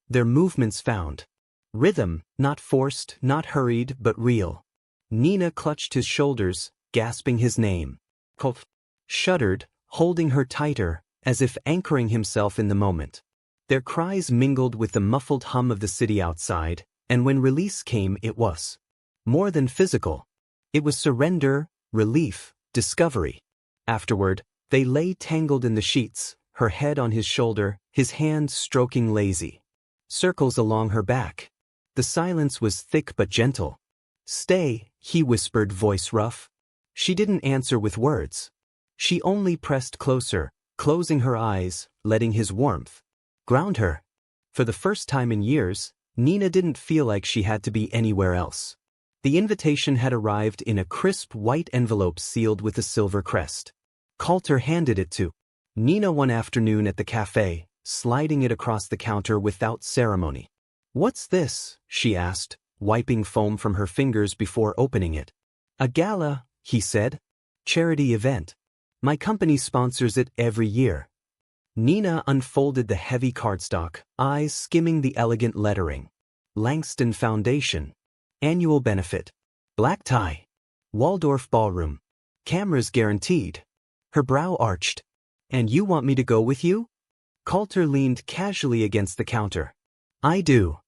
Their movements found rhythm, not forced, not hurried, but real. Nina clutched his shoulders, gasping his name. Colt shuddered, holding her tighter, as if anchoring himself in the moment. Their cries mingled with the muffled hum of the city outside, and when release came, it was more than physical. It was surrender, relief, discovery. Afterward, they lay tangled in the sheets, her head on his shoulder, his hands stroking lazy circles along her back. The silence was thick but gentle. Stay, he whispered, voice rough. She didn't answer with words. She only pressed closer, closing her eyes, letting his warmth ground her. For the first time in years, Nina didn't feel like she had to be anywhere else. The invitation had arrived in a crisp white envelope sealed with a silver crest. Coulter handed it to Nina one afternoon at the cafe, sliding it across the counter without ceremony. What's this? She asked, wiping foam from her fingers before opening it. A gala, he said. Charity event. My company sponsors it every year. Nina unfolded the heavy cardstock, eyes skimming the elegant lettering. Langston Foundation. Annual benefit. Black tie. Waldorf ballroom. Cameras guaranteed. Her brow arched. And you want me to go with you? Coulter leaned casually against the counter. I do.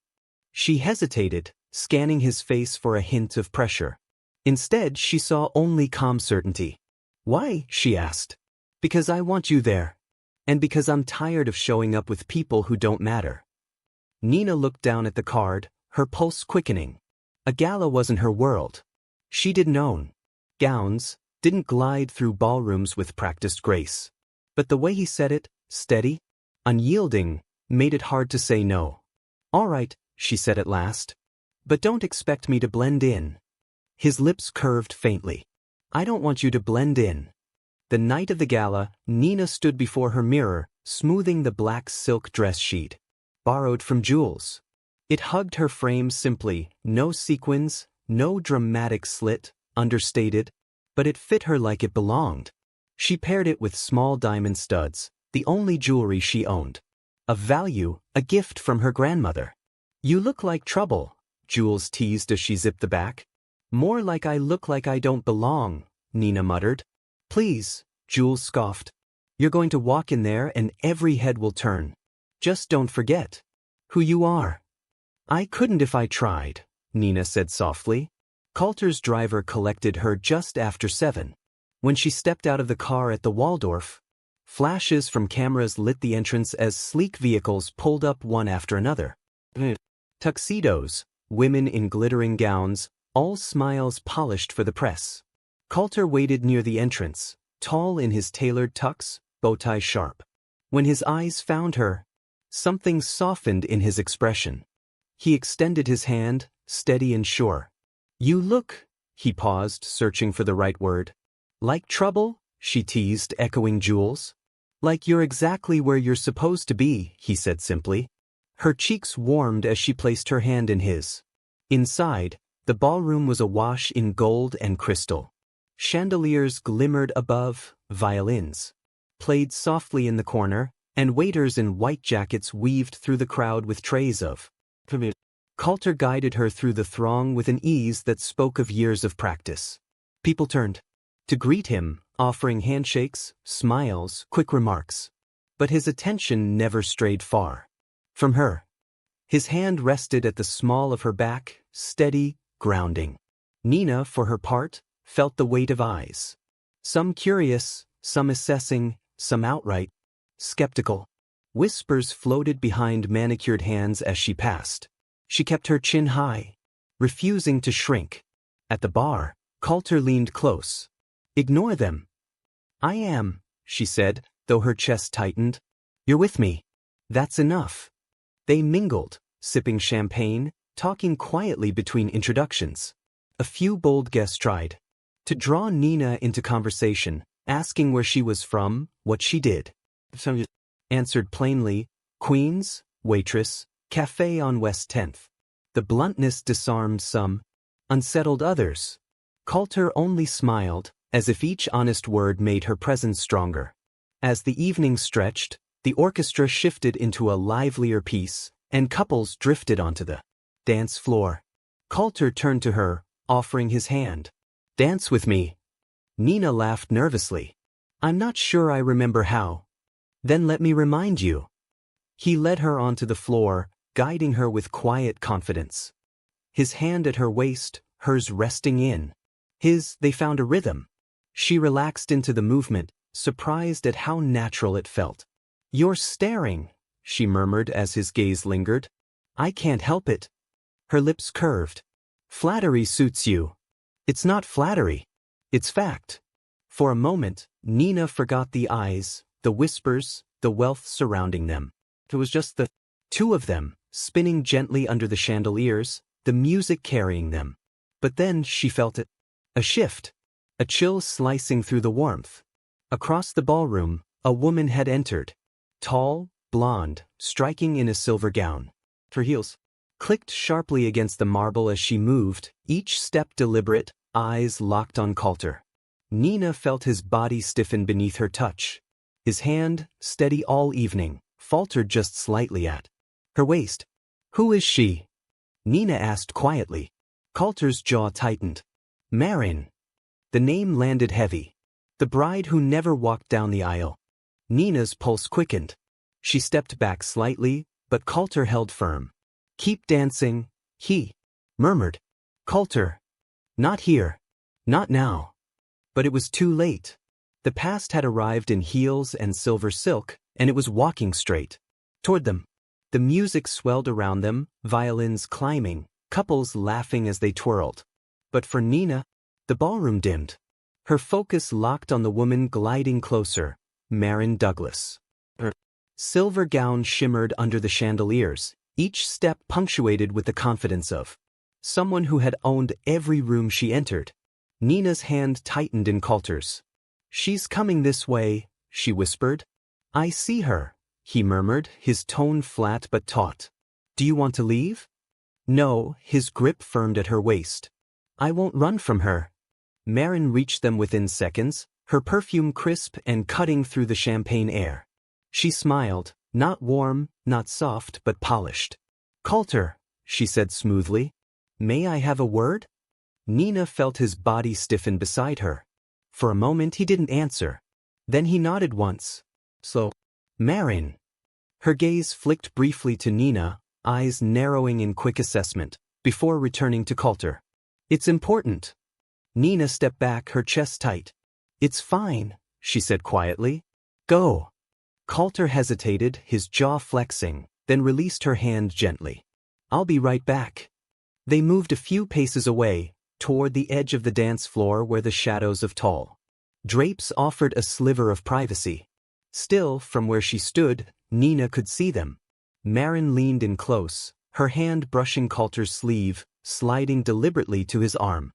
She hesitated, scanning his face for a hint of pressure. Instead, she saw only calm certainty. Why? She asked. Because I want you there. And because I'm tired of showing up with people who don't matter. Nina looked down at the card, her pulse quickening. A gala wasn't her world. She didn't own gowns, didn't glide through ballrooms with practiced grace. But the way he said it, steady, unyielding, made it hard to say no. All right, she said at last. But don't expect me to blend in. His lips curved faintly. I don't want you to blend in. The night of the gala, Nina stood before her mirror, smoothing the black silk dress sheet, borrowed from Jules. It hugged her frame simply, no sequins, no dramatic slit, understated, but it fit her like it belonged. She paired it with small diamond studs, the only jewelry she owned. Of value, a gift from her grandmother. You look like trouble, Jules teased as she zipped the back. More like I look like I don't belong, Nina muttered. Please, Jules scoffed. You're going to walk in there and every head will turn. Just don't forget who you are. I couldn't if I tried, Nina said softly. Coulter's driver collected her just after 7. When she stepped out of the car at the Waldorf, flashes from cameras lit the entrance as sleek vehicles pulled up one after another. Tuxedos, women in glittering gowns, all smiles polished for the press. Coulter waited near the entrance, tall in his tailored tux, bow tie sharp. When his eyes found her, something softened in his expression. He extended his hand, steady and sure. You look, he paused, searching for the right word. Like trouble, she teased, echoing Jules. Like you're exactly where you're supposed to be, he said simply. Her cheeks warmed as she placed her hand in his. Inside, the ballroom was awash in gold and crystal. Chandeliers glimmered above, violins played softly in the corner, and waiters in white jackets weaved through the crowd with trays of food. Coulter guided her through the throng with an ease that spoke of years of practice. People turned to greet him, offering handshakes, smiles, quick remarks. But his attention never strayed far from her. His hand rested at the small of her back, steady, grounding. Nina, for her part, felt the weight of eyes. Some curious, some assessing, some outright skeptical. Whispers floated behind manicured hands as she passed. She kept her chin high, refusing to shrink. At the bar, Coulter leaned close. Ignore them. I am, she said, though her chest tightened. You're with me. That's enough. They mingled, sipping champagne, talking quietly between introductions. A few bold guests tried to draw Nina into conversation, asking where she was from, what she did. Some answered plainly, Queens, Waitress, Cafe on West 10th. The bluntness disarmed some, unsettled others. Coulter only smiled, as if each honest word made her presence stronger. As the evening stretched, the orchestra shifted into a livelier piece, and couples drifted onto the dance floor. Coulter turned to her, offering his hand. Dance with me. Nina laughed nervously. I'm not sure I remember how. Then let me remind you. He led her onto the floor, guiding her with quiet confidence. His hand at her waist, hers resting in they found a rhythm. She relaxed into the movement, surprised at how natural it felt. You're staring, she murmured as his gaze lingered. I can't help it. Her lips curved. Flattery suits you. It's not flattery. It's fact. For a moment, Nina forgot the eyes, the whispers, the wealth surrounding them. It was just the 2 of them, spinning gently under the chandeliers, the music carrying them. But then she felt it. A shift. A chill slicing through the warmth. Across the ballroom, a woman had entered. Tall, blonde, striking in a silver gown. Her heels clicked sharply against the marble as she moved, each step deliberate, eyes locked on Coulter. Nina felt his body stiffen beneath her touch. His hand, steady all evening, faltered just slightly at her waist. Who is she? Nina asked quietly. Coulter's jaw tightened. Marin. The name landed heavy. The bride who never walked down the aisle. Nina's pulse quickened. She stepped back slightly, but Coulter held firm. Keep dancing, he murmured. Coulter. Not here. Not now. But it was too late. The past had arrived in heels and silver silk, and it was walking straight toward them. The music swelled around them, violins climbing, couples laughing as they twirled. But for Nina, the ballroom dimmed. Her focus locked on the woman gliding closer, Marin Douglas. Her silver gown shimmered under the chandeliers, each step punctuated with the confidence of someone who had owned every room she entered. Nina's hand tightened in Coulter's. She's coming this way, she whispered. I see her, he murmured, his tone flat but taut. Do you want to leave? No, his grip firmed at her waist. I won't run from her. Marin reached them within seconds, her perfume crisp and cutting through the champagne air. She smiled, not warm, not soft, but polished. Coulter, she said smoothly. May I have a word? Nina felt his body stiffen beside her. For a moment he didn't answer. Then he nodded once. So, Marin. Her gaze flicked briefly to Nina, eyes narrowing in quick assessment, before returning to Coulter. It's important. Nina stepped back, her chest tight. It's fine, she said quietly. Go. Coulter hesitated, his jaw flexing, then released her hand gently. I'll be right back. They moved a few paces away, toward the edge of the dance floor where the shadows of tall drapes offered a sliver of privacy. Still, from where she stood, Nina could see them. Marin leaned in close, her hand brushing Coulter's sleeve, sliding deliberately to his arm.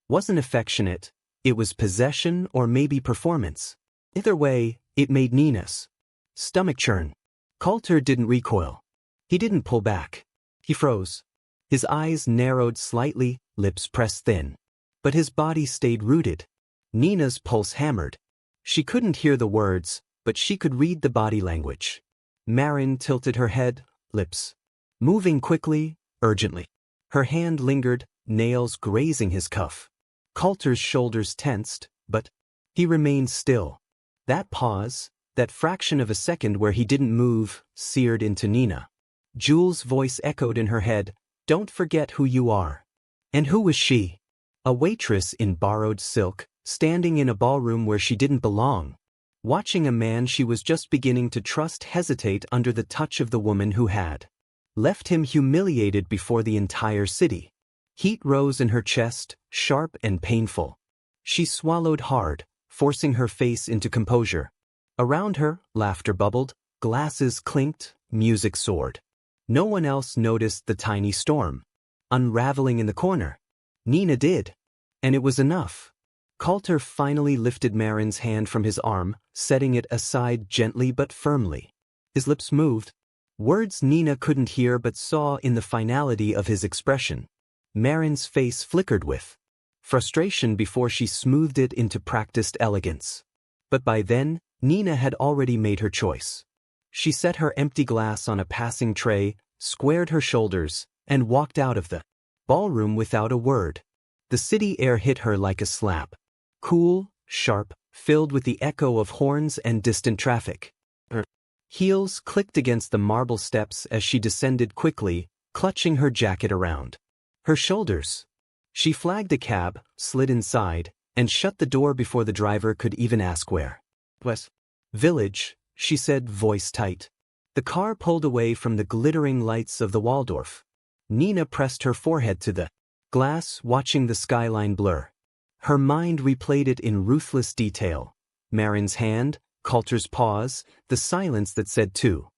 Wasn't affectionate, it was possession or maybe performance. Either way, it made Nina's stomach churn. Coulter didn't recoil. He didn't pull back. He froze. His eyes narrowed slightly, lips pressed thin. But his body stayed rooted. Nina's pulse hammered. She couldn't hear the words, but she could read the body language. Marin tilted her head, lips moving quickly, urgently. Her hand lingered, nails grazing his cuff. Coulter's shoulders tensed, but he remained still. That pause, that fraction of a second where he didn't move, seared into Nina. Jules' voice echoed in her head, "Don't forget who you are." And who was she? A waitress in borrowed silk, standing in a ballroom where she didn't belong, watching a man she was just beginning to trust hesitate under the touch of the woman who had left him humiliated before the entire city. Heat rose in her chest, sharp and painful. She swallowed hard, forcing her face into composure. Around her, laughter bubbled, glasses clinked, music soared. No one else noticed the tiny storm unraveling in the corner. Nina did. And it was enough. Coulter finally lifted Marin's hand from his arm, setting it aside gently but firmly. His lips moved. Words Nina couldn't hear but saw in the finality of his expression. Marin's face flickered with frustration before she smoothed it into practiced elegance. But by then, Nina had already made her choice. She set her empty glass on a passing tray, squared her shoulders, and walked out of the ballroom without a word. The city air hit her like a slap. Cool, sharp, filled with the echo of horns and distant traffic. Her heels clicked against the marble steps as she descended quickly, clutching her jacket around her shoulders. She flagged a cab, slid inside, and shut the door before the driver could even ask where. West Village, she said, voice tight. The car pulled away from the glittering lights of the Waldorf. Nina pressed her forehead to the glass, watching the skyline blur. Her mind replayed it in ruthless detail. Marin's hand, Coulter's pause, the silence that said too.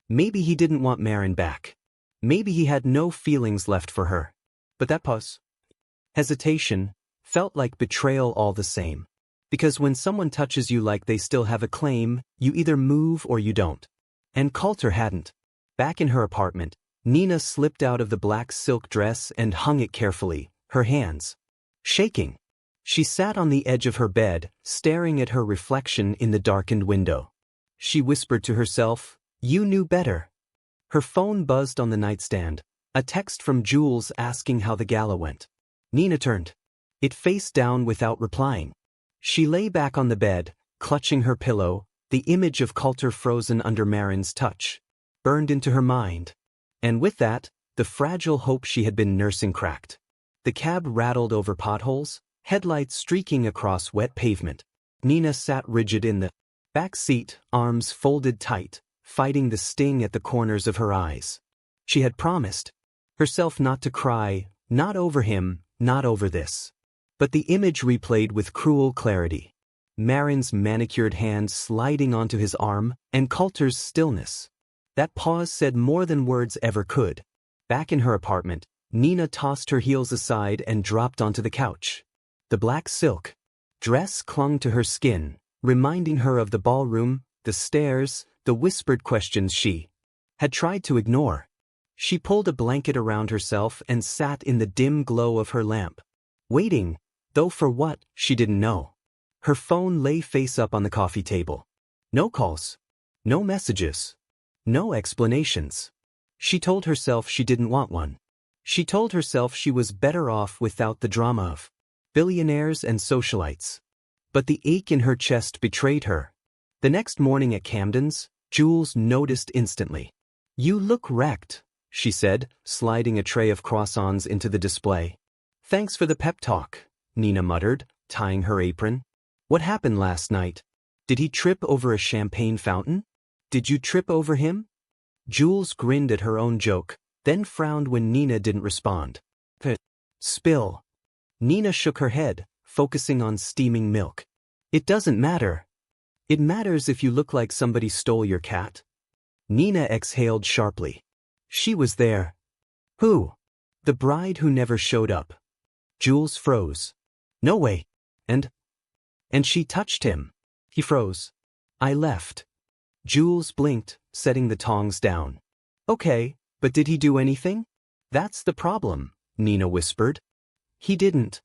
Maybe he didn't want Marin back. Maybe he had no feelings left for her. But that pause, hesitation, felt like betrayal all the same. Because when someone touches you like they still have a claim, you either move or you don't. And Coulter hadn't. Back in her apartment, Nina slipped out of the black silk dress and hung it carefully, her hands shaking. She sat on the edge of her bed, staring at her reflection in the darkened window. She whispered to herself, "You knew better." Her phone buzzed on the nightstand, a text from Jules asking how the gala went. Nina turned it face down without replying. She lay back on the bed, clutching her pillow, the image of Coulter frozen under Marin's touch burned into her mind. And with that, the fragile hope she had been nursing cracked. The cab rattled over potholes, headlights streaking across wet pavement. Nina sat rigid in the back seat, arms folded tight, fighting the sting at the corners of her eyes. She had promised herself not to cry, not over him, not over this. But the image replayed with cruel clarity. Marin's manicured hand sliding onto his arm, and Coulter's stillness. That pause said more than words ever could. Back in her apartment, Nina tossed her heels aside and dropped onto the couch. The black silk dress clung to her skin, reminding her of the ballroom, the stairs, the whispered questions she had tried to ignore. She pulled a blanket around herself and sat in the dim glow of her lamp. Waiting, though for what, she didn't know. Her phone lay face up on the coffee table. No calls. No messages. No explanations. She told herself she didn't want one. She told herself she was better off without the drama of billionaires and socialites. But the ache in her chest betrayed her. The next morning at Camden's, Jules noticed instantly. "You look wrecked," she said, sliding a tray of croissants into the display. "Thanks for the pep talk," Nina muttered, tying her apron. "What happened last night? Did he trip over a champagne fountain? Did you trip over him?" Jules grinned at her own joke, then frowned when Nina didn't respond. Spill. Nina shook her head, focusing on steaming milk. "It doesn't matter. It matters if you look like somebody stole your cat." Nina exhaled sharply. She was there. Who? The bride who never showed up. Jules froze. "No way. And she touched him." He froze. "I left." Jules blinked, setting the tongs down. "Okay, but did he do anything?" "That's the problem," Nina whispered. "He didn't."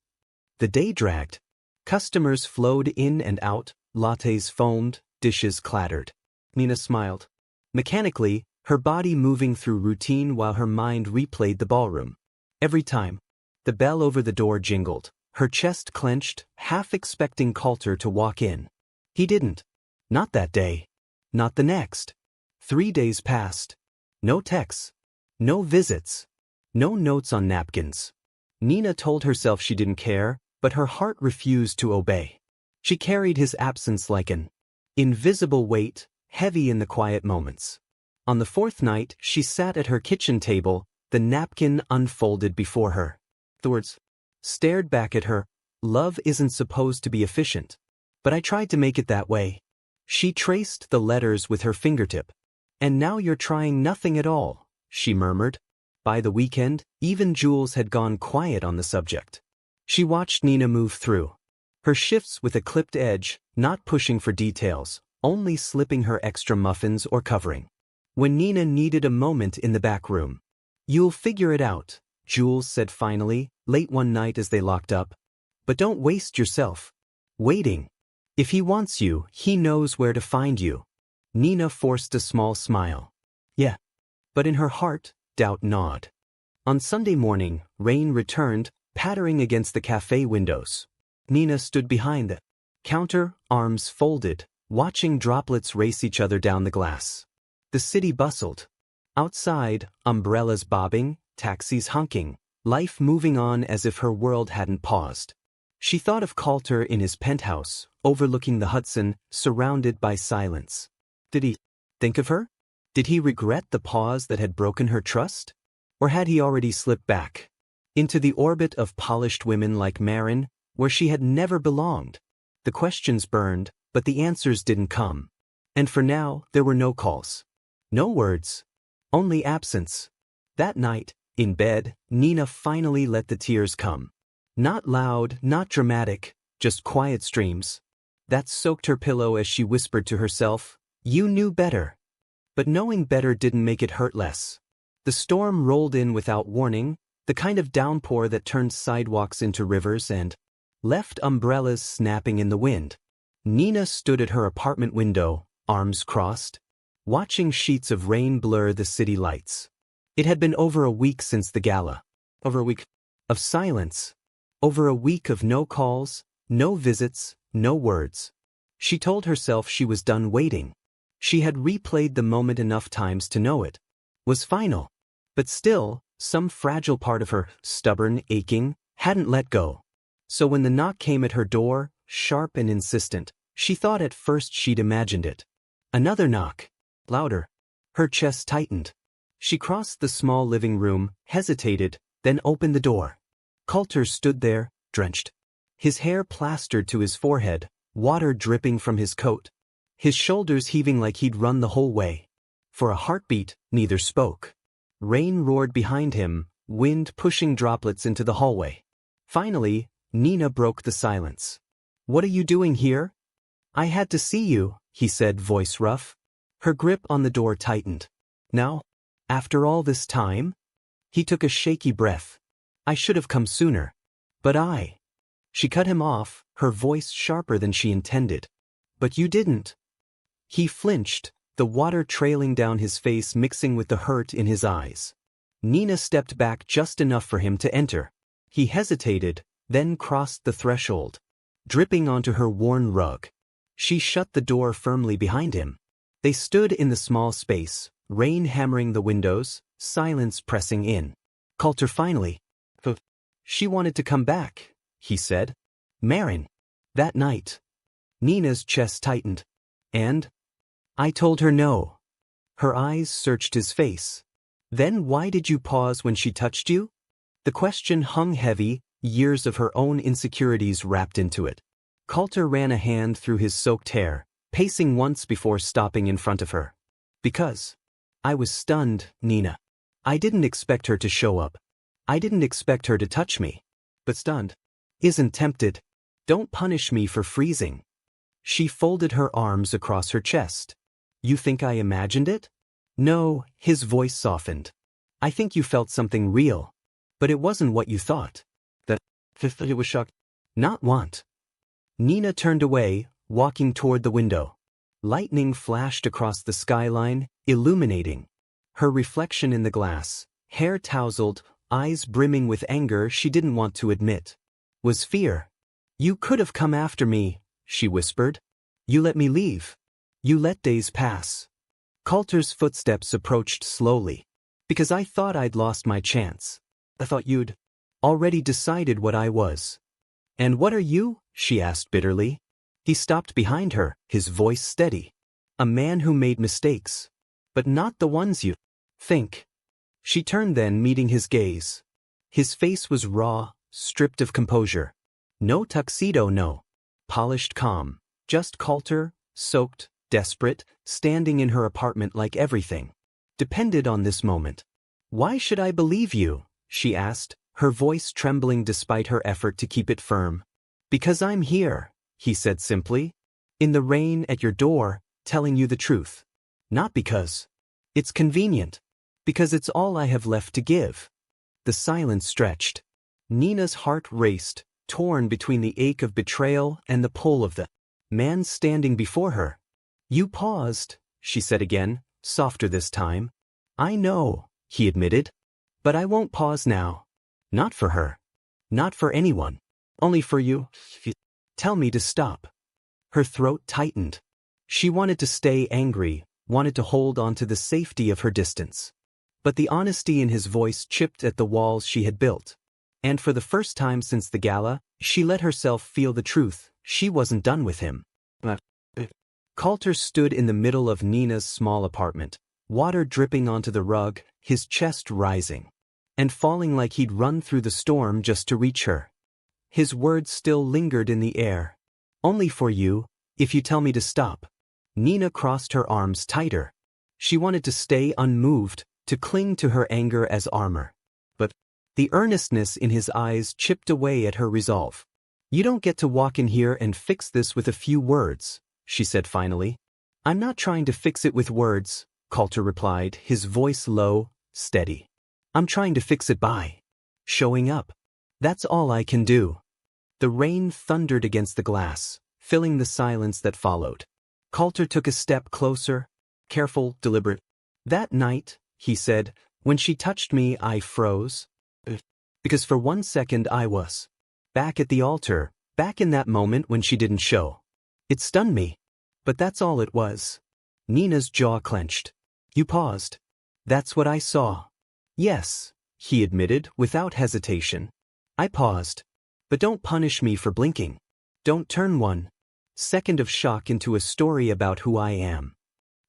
The day dragged. Customers flowed in and out, lattes foamed, dishes clattered. Nina smiled. Mechanically, her body moving through routine while her mind replayed the ballroom. Every time. The bell over the door jingled. Her chest clenched, half expecting Coulter to walk in. He didn't. Not that day. Not the next. 3 days passed. No texts. No visits. No notes on napkins. Nina told herself she didn't care, but her heart refused to obey. She carried his absence like an invisible weight, heavy in the quiet moments. On the 4th night, she sat at her kitchen table, the napkin unfolded before her. The words stared back at her. "Love isn't supposed to be efficient. But I tried to make it that way." She traced the letters with her fingertip. "And now you're trying nothing at all," she murmured. By the weekend, even Jules had gone quiet on the subject. She watched Nina move through. Her shifts with a clipped edge, not pushing for details, only slipping her extra muffins or covering. When Nina needed a moment in the back room. "You'll figure it out," Jules said finally, late one night as they locked up. "But don't waste yourself waiting. If he wants you, he knows where to find you." Nina forced a small smile. "Yeah." But in her heart, doubt gnawed. On Sunday morning, rain returned, pattering against the cafe windows. Nina stood behind the counter, arms folded, watching droplets race each other down the glass. The city bustled. Outside, umbrellas bobbing, taxis honking, life moving on as if her world hadn't paused. She thought of Coulter in his penthouse, overlooking the Hudson, surrounded by silence. Did he think of her? Did he regret the pause that had broken her trust? Or had he already slipped back into the orbit of polished women like Marin, where she had never belonged? The questions burned, but the answers didn't come. And for now, there were no calls. No words. Only absence. That night, in bed, Nina finally let the tears come. Not loud, not dramatic, just quiet streams. That soaked her pillow as she whispered to herself, "You knew better." But knowing better didn't make it hurt less. The storm rolled in without warning, the kind of downpour that turned sidewalks into rivers and left umbrellas snapping in the wind. Nina stood at her apartment window, arms crossed, watching sheets of rain blur the city lights. It had been over a week since the gala. Over a week of silence. Over a week of no calls, no visits, no words. She told herself she was done waiting. She had replayed the moment enough times to know it was final. But still, some fragile part of her, stubborn, aching, hadn't let go. So when the knock came at her door, sharp and insistent, she thought at first she'd imagined it. Another knock. Louder. Her chest tightened. She crossed the small living room, hesitated, then opened the door. Coulter stood there, drenched. His hair plastered to his forehead, water dripping from his coat. His shoulders heaving like he'd run the whole way. For a heartbeat, neither spoke. Rain roared behind him, wind pushing droplets into the hallway. Finally, Nina broke the silence. "What are you doing here?" "I had to see you," he said, voice rough. Her grip on the door tightened. "Now? After all this time?" He took a shaky breath. "I should have come sooner. But I..." She cut him off, her voice sharper than she intended. "But you didn't." He flinched, the water trailing down his face mixing with the hurt in his eyes. Nina stepped back just enough for him to enter. He hesitated, then crossed the threshold, dripping onto her worn rug. She shut the door firmly behind him. They stood in the small space, rain hammering the windows, silence pressing in. Coulter finally. She wanted to come back, he said. Marin. That night. Nina's chest tightened. And? I told her no. Her eyes searched his face. Then why did you pause when she touched you? The question hung heavy, years of her own insecurities wrapped into it. Coulter ran a hand through his soaked hair, pacing once before stopping in front of her. Because I was stunned, Nina. I didn't expect her to show up. I didn't expect her to touch me. But stunned isn't tempted. Don't punish me for freezing. She folded her arms across her chest. You think I imagined it? No, his voice softened. I think you felt something real. But it wasn't what you thought. That it was shocked. Not want. Nina turned away, walking toward the window. Lightning flashed across the skyline, illuminating. Her reflection in the glass, hair tousled, eyes brimming with anger she didn't want to admit. Was fear. You could have come after me, she whispered. You let me leave. You let days pass. Coulter's footsteps approached slowly. Because I thought I'd lost my chance. I thought you'd already decided what I was. And what are you? She asked bitterly. He stopped behind her, his voice steady. A man who made mistakes. But not the ones you think. She turned then, meeting his gaze. His face was raw, stripped of composure. No tuxedo, no. Polished calm. Just Coulter, soaked, desperate, standing in her apartment like everything depended on this moment. Why should I believe you? She asked, her voice trembling despite her effort to keep it firm. Because I'm here, he said simply. In the rain at your door, telling you the truth. Not because it's convenient. Because it's all I have left to give. The silence stretched. Nina's heart raced, torn between the ache of betrayal and the pull of the man standing before her. You paused, she said again, softer this time. I know, he admitted. But I won't pause now. Not for her. Not for anyone. Only for you. Tell me to stop. Her throat tightened. She wanted to stay angry, wanted to hold on to the safety of her distance. But the honesty in his voice chipped at the walls she had built. And for the first time since the gala, she let herself feel the truth. She wasn't done with him. Coulter stood in the middle of Nina's small apartment, water dripping onto the rug, his chest rising. And falling like he'd run through the storm just to reach her. His words still lingered in the air. Only for you, if you tell me to stop. Nina crossed her arms tighter. She wanted to stay unmoved, to cling to her anger as armor. But the earnestness in his eyes chipped away at her resolve. You don't get to walk in here and fix this with a few words, she said finally. I'm not trying to fix it with words, Coulter replied, his voice low, steady. I'm trying to fix it by showing up. That's all I can do. The rain thundered against the glass, filling the silence that followed. Coulter took a step closer, careful, deliberate. That night, he said, when she touched me, I froze. Because for 1 second I was back at the altar, back in that moment when she didn't show. It stunned me. But that's all it was. Nina's jaw clenched. You paused. That's what I saw. Yes, he admitted without hesitation. I paused. But don't punish me for blinking. Don't turn 1 second of shock into a story about who I am.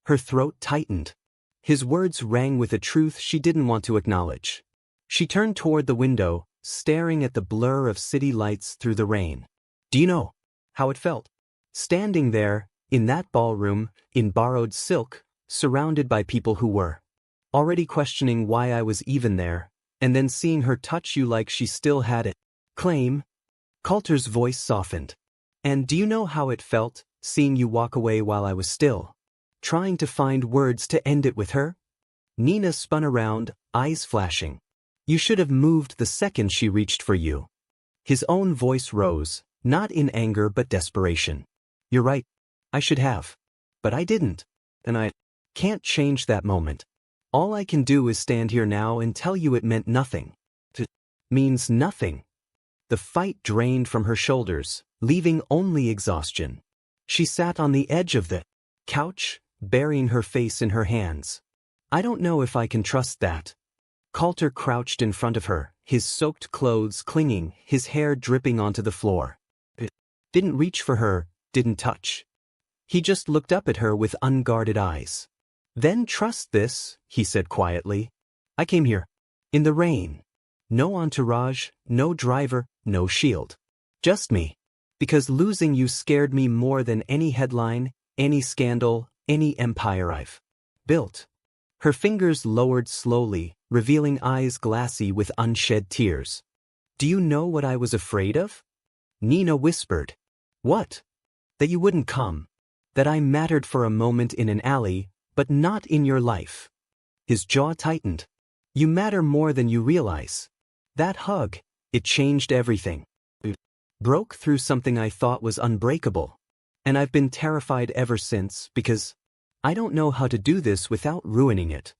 Her throat tightened. His words rang with a truth she didn't want to acknowledge. She turned toward the window, staring at the blur of city lights through the rain. Do you know how it felt? Standing there, in that ballroom, in borrowed silk, surrounded by people who were already questioning why I was even there, and then seeing her touch you like she still had it. Claim. Coulter's voice softened. And do you know how it felt, seeing you walk away while I was still trying to find words to end it with her? Nina spun around, eyes flashing. You should have moved the second she reached for you. His own voice rose, not in anger but desperation. You're right. I should have. But I didn't. And I can't change that moment. All I can do is stand here now and tell you it meant nothing. It means nothing. The fight drained from her shoulders, leaving only exhaustion. She sat on the edge of the couch, burying her face in her hands. I don't know if I can trust that. Coulter crouched in front of her, his soaked clothes clinging, his hair dripping onto the floor. Didn't reach for her, didn't touch. He just looked up at her with unguarded eyes. Then trust this, he said quietly. I came here. In the rain. No entourage, no driver, no shield. Just me. Because losing you scared me more than any headline, any scandal, any empire I've built. Her fingers lowered slowly, revealing eyes glassy with unshed tears. Do you know what I was afraid of? Nina whispered. What? That you wouldn't come. That I mattered for a moment in an alley, but not in your life. His jaw tightened. You matter more than you realize. That hug, it changed everything. It broke through something I thought was unbreakable. And I've been terrified ever since because I don't know how to do this without ruining it.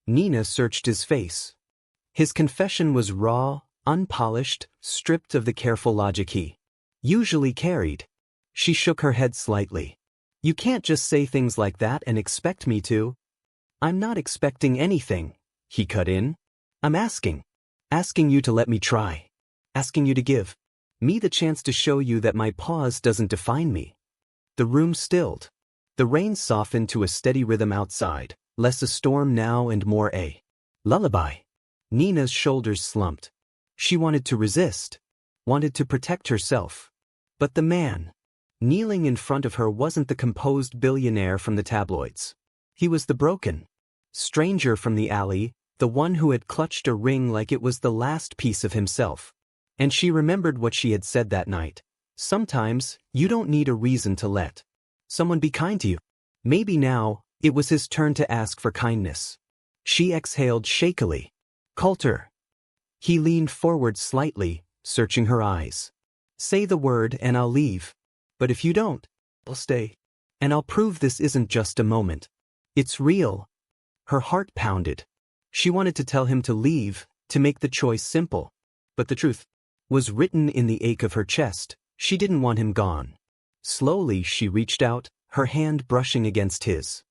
Nina searched his face. His confession was raw, unpolished, stripped of the careful logic he usually carried. She shook her head slightly. You can't just say things like that and expect me to. I'm not expecting anything, he cut in. I'm asking you to let me try. Asking you to give me the chance to show you that my pause doesn't define me. The room stilled. The rain softened to a steady rhythm outside, less a storm now and more a lullaby. Nina's shoulders slumped. She wanted to resist, wanted to protect herself. But the man kneeling in front of her wasn't the composed billionaire from the tabloids. He was the broken stranger from the alley, the one who had clutched a ring like it was the last piece of himself. And she remembered what she had said that night. Sometimes, you don't need a reason to let someone be kind to you. Maybe now, it was his turn to ask for kindness. She exhaled shakily. Coulter. He leaned forward slightly, searching her eyes. Say the word and I'll leave. But if you don't, I'll stay. And I'll prove this isn't just a moment. It's real. Her heart pounded. She wanted to tell him to leave, to make the choice simple. But the truth was written in the ache of her chest. She didn't want him gone. Slowly she reached out, her hand brushing against his.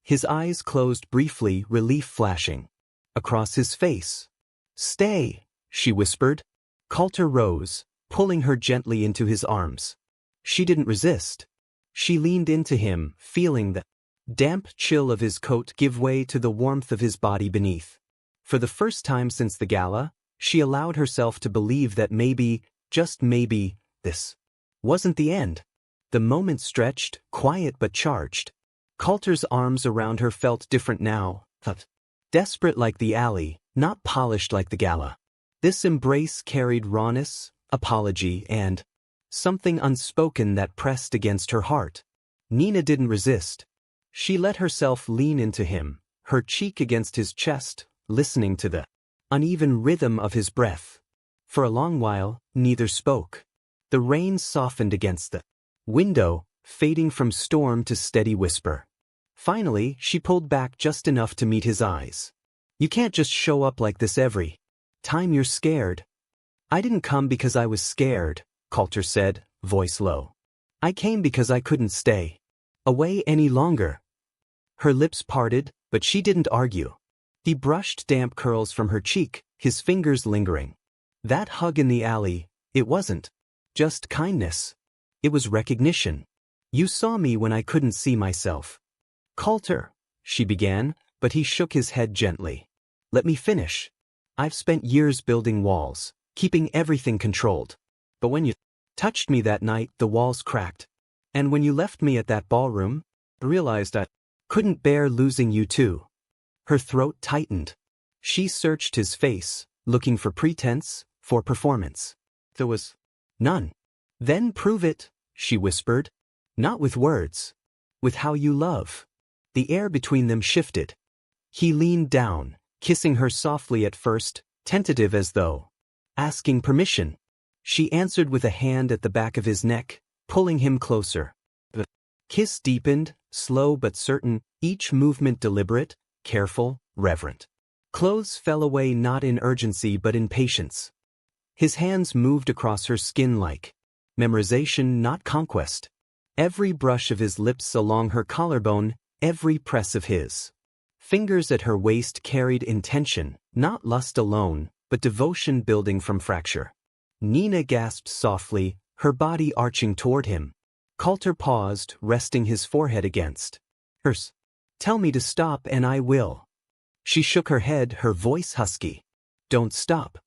His eyes closed briefly, relief flashing across his face. Stay, she whispered. Coulter rose, pulling her gently into his arms. She didn't resist. She leaned into him, feeling the damp chill of his coat give way to the warmth of his body beneath. For the first time since the gala, she allowed herself to believe that maybe, just maybe, this wasn't the end. The moment stretched, quiet but charged. Coulter's arms around her felt different now, desperate like the alley, not polished like the gala. This embrace carried rawness, apology, and something unspoken that pressed against her heart. Nina didn't resist. She let herself lean into him, her cheek against his chest, listening to the uneven rhythm of his breath. For a long while, neither spoke. The rain softened against the window, fading from storm to steady whisper. Finally, she pulled back just enough to meet his eyes. You can't just show up like this every time you're scared. I didn't come because I was scared, Coulter said, voice low. I came because I couldn't stay away any longer. Her lips parted, but she didn't argue. He brushed damp curls from her cheek, his fingers lingering. That hug in the alley, it wasn't just kindness. It was recognition. You saw me when I couldn't see myself. Coulter, she began, but he shook his head gently. Let me finish. I've spent years building walls, keeping everything controlled. But when you touched me that night, the walls cracked. And when you left me at that ballroom, I realized I couldn't bear losing you too. Her throat tightened. She searched his face, looking for pretense, for performance. There was none. Then prove it, she whispered. Not with words. With how you love. The air between them shifted. He leaned down, kissing her softly at first, tentative as though asking permission. She answered with a hand at the back of his neck, pulling him closer. The kiss deepened, slow but certain, each movement deliberate, careful, reverent. Clothes fell away not in urgency but in patience. His hands moved across her skin like memorization, not conquest. Every brush of his lips along her collarbone, every press of his fingers at her waist carried intention, not lust alone, but devotion building from fracture. Nina gasped softly, her body arching toward him. Coulter paused, resting his forehead against hers. "Tell me to stop and I will." She shook her head, her voice husky. "Don't stop."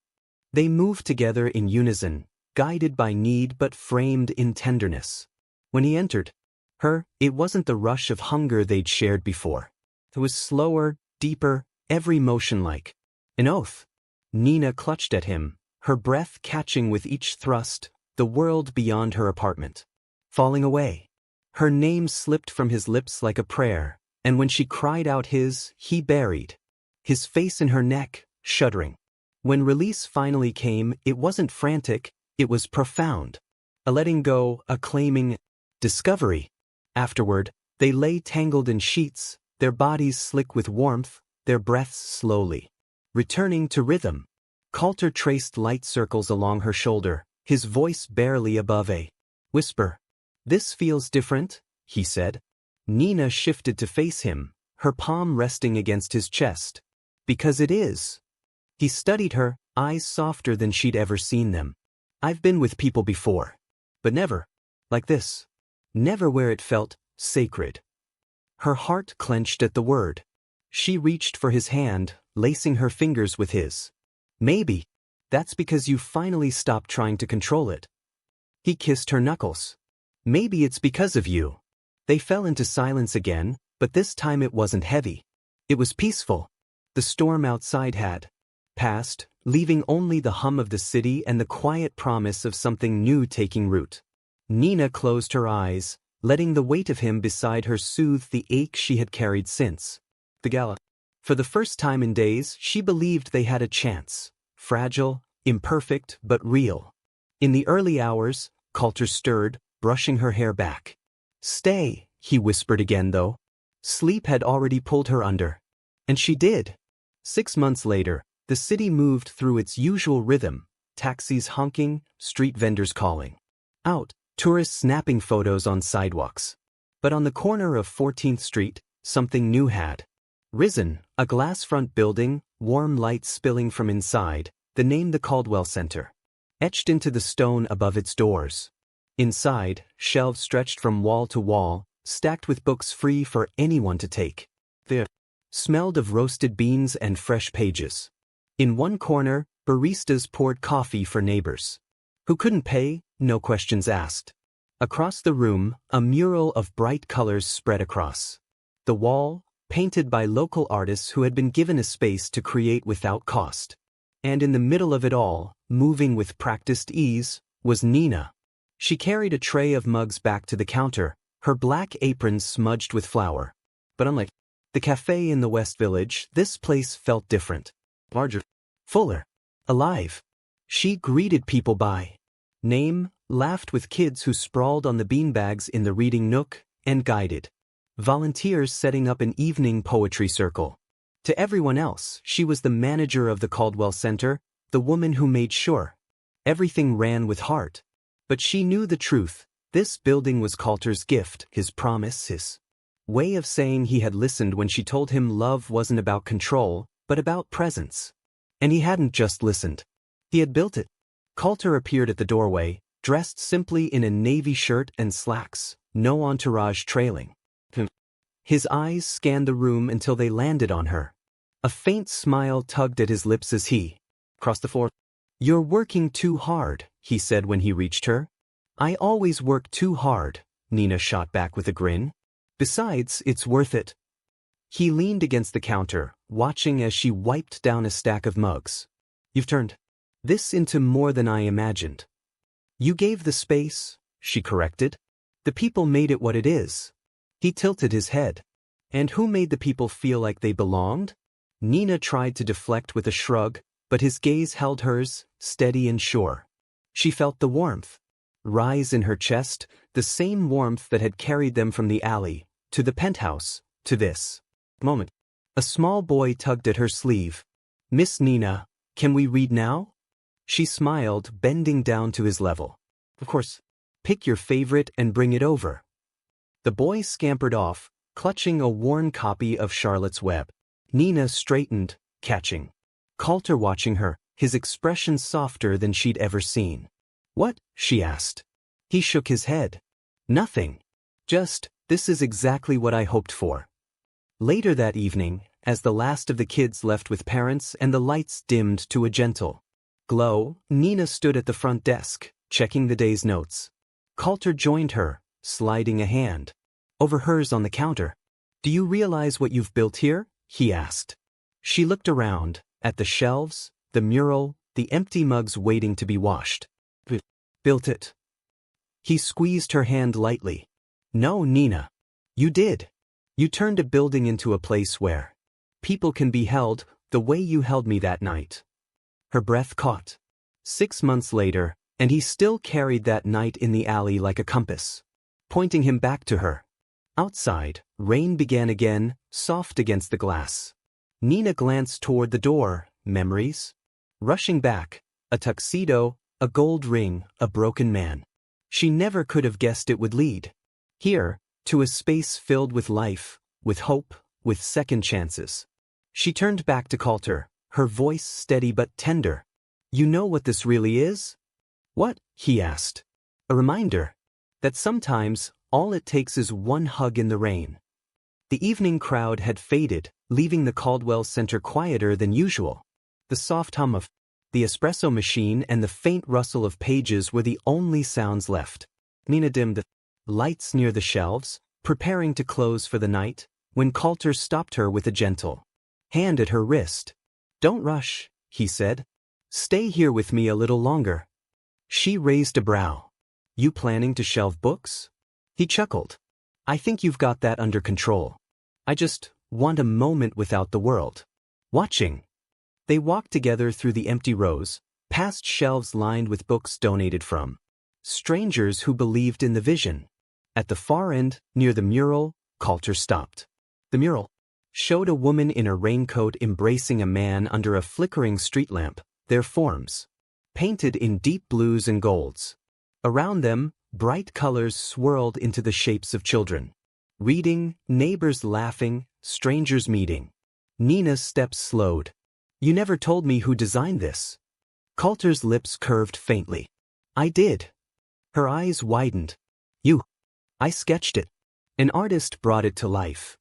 They moved together in unison, guided by need but framed in tenderness. When he entered her, it wasn't the rush of hunger they'd shared before. It was slower, deeper, every motion like an oath. Nina clutched at him, her breath catching with each thrust, the world beyond her apartment falling away. Her name slipped from his lips like a prayer, and when she cried out his, he buried his face in her neck, shuddering. When release finally came, it wasn't frantic, it was profound. A letting go, a claiming discovery. Afterward, they lay tangled in sheets, their bodies slick with warmth, their breaths slowly returning to rhythm. Coulter traced light circles along her shoulder, his voice barely above a whisper. "This feels different," he said. Nina shifted to face him, her palm resting against his chest. "Because it is." He studied her, eyes softer than she'd ever seen them. "I've been with people before. But never like this. Never where it felt sacred." Her heart clenched at the word. She reached for his hand, lacing her fingers with his. "Maybe that's because you finally stopped trying to control it." He kissed her knuckles. "Maybe it's because of you." They fell into silence again, but this time it wasn't heavy. It was peaceful. The storm outside had passed, leaving only the hum of the city and the quiet promise of something new taking root. Nina closed her eyes, letting the weight of him beside her soothe the ache she had carried since the gala. For the first time in days, she believed they had a chance. Fragile, imperfect, but real. In the early hours, Coulter stirred, brushing her hair back. "Stay," he whispered again though. Sleep had already pulled her under. And she did. 6 months later, the city moved through its usual rhythm, taxis honking, street vendors calling out, tourists snapping photos on sidewalks. But on the corner of 14th Street, something new had risen, a glass front building, warm light spilling from inside, the name the Caldwell Center etched into the stone above its doors. Inside, shelves stretched from wall to wall, stacked with books free for anyone to take. They smelled of roasted beans and fresh pages. In one corner, baristas poured coffee for neighbors who couldn't pay, no questions asked. Across the room, a mural of bright colors spread across the wall, painted by local artists who had been given a space to create without cost. And in the middle of it all, moving with practiced ease, was Nina. She carried a tray of mugs back to the counter, her black apron smudged with flour. But unlike the cafe in the West Village, this place felt different. Larger, fuller, alive. She greeted people by name, laughed with kids who sprawled on the beanbags in the reading nook, and guided volunteers setting up an evening poetry circle. To everyone else, she was the manager of the Caldwell Center, the woman who made sure everything ran with heart. But she knew the truth. This building was Coulter's gift, his promise, his way of saying he had listened when she told him love wasn't about control, but about presence. And he hadn't just listened. He had built it. Coulter appeared at the doorway, dressed simply in a navy shirt and slacks, no entourage trailing. His eyes scanned the room until they landed on her. A faint smile tugged at his lips as he crossed the floor. "You're working too hard," he said when he reached her. "I always work too hard," Nina shot back with a grin. "Besides, it's worth it." He leaned against the counter, watching as she wiped down a stack of mugs. "You've turned this into more than I imagined." "You gave the space," she corrected. "The people made it what it is." He tilted his head. "And who made the people feel like they belonged?" Nina tried to deflect with a shrug, but his gaze held hers, steady and sure. She felt the warmth rise in her chest, the same warmth that had carried them from the alley, to the penthouse, to this moment. A small boy tugged at her sleeve. "Miss Nina, can we read now?" She smiled, bending down to his level. "Of course. Pick your favorite and bring it over." The boy scampered off, clutching a worn copy of Charlotte's Web. Nina straightened, catching Coulter watching her, his expression softer than she'd ever seen. "What?" she asked. He shook his head. "Nothing. Just, this is exactly what I hoped for." Later that evening, as the last of the kids left with parents and the lights dimmed to a gentle glow, Nina stood at the front desk, checking the day's notes. Coulter joined her, sliding a hand over hers on the counter. "Do you realize what you've built here?" he asked. She looked around, at the shelves, the mural, the empty mugs waiting to be washed. "Built it." He squeezed her hand lightly. "No, Nina. You did. You turned a building into a place where people can be held the way you held me that night." Her breath caught. 6 months later, and he still carried that night in the alley like a compass, pointing him back to her. Outside, rain began again, soft against the glass. Nina glanced toward the door. Memories? Rushing back, a tuxedo, a gold ring, a broken man. She never could have guessed it would lead here, to a space filled with life, with hope, with second chances. She turned back to Coulter, her voice steady but tender. "You know what this really is?" "What?" he asked. "A reminder that sometimes all it takes is one hug in the rain." The evening crowd had faded, leaving the Caldwell Center quieter than usual. The soft hum of the espresso machine and the faint rustle of pages were the only sounds left. Nina dimmed the lights near the shelves, preparing to close for the night, when Coulter stopped her with a gentle hand at her wrist. "Don't rush," he said. "Stay here with me a little longer." She raised a brow. "You planning to shelve books?" He chuckled. "I think you've got that under control. I just want a moment without the world watching." They walked together through the empty rows, past shelves lined with books donated from strangers who believed in the vision. At the far end, near the mural, Coulter stopped. The mural showed a woman in a raincoat embracing a man under a flickering street lamp, their forms painted in deep blues and golds. Around them, bright colors swirled into the shapes of children. Reading, neighbors laughing, strangers meeting. Nina's steps slowed. "You never told me who designed this." Coulter's lips curved faintly. "I did." Her eyes widened. "You." "I sketched it. An artist brought it to life."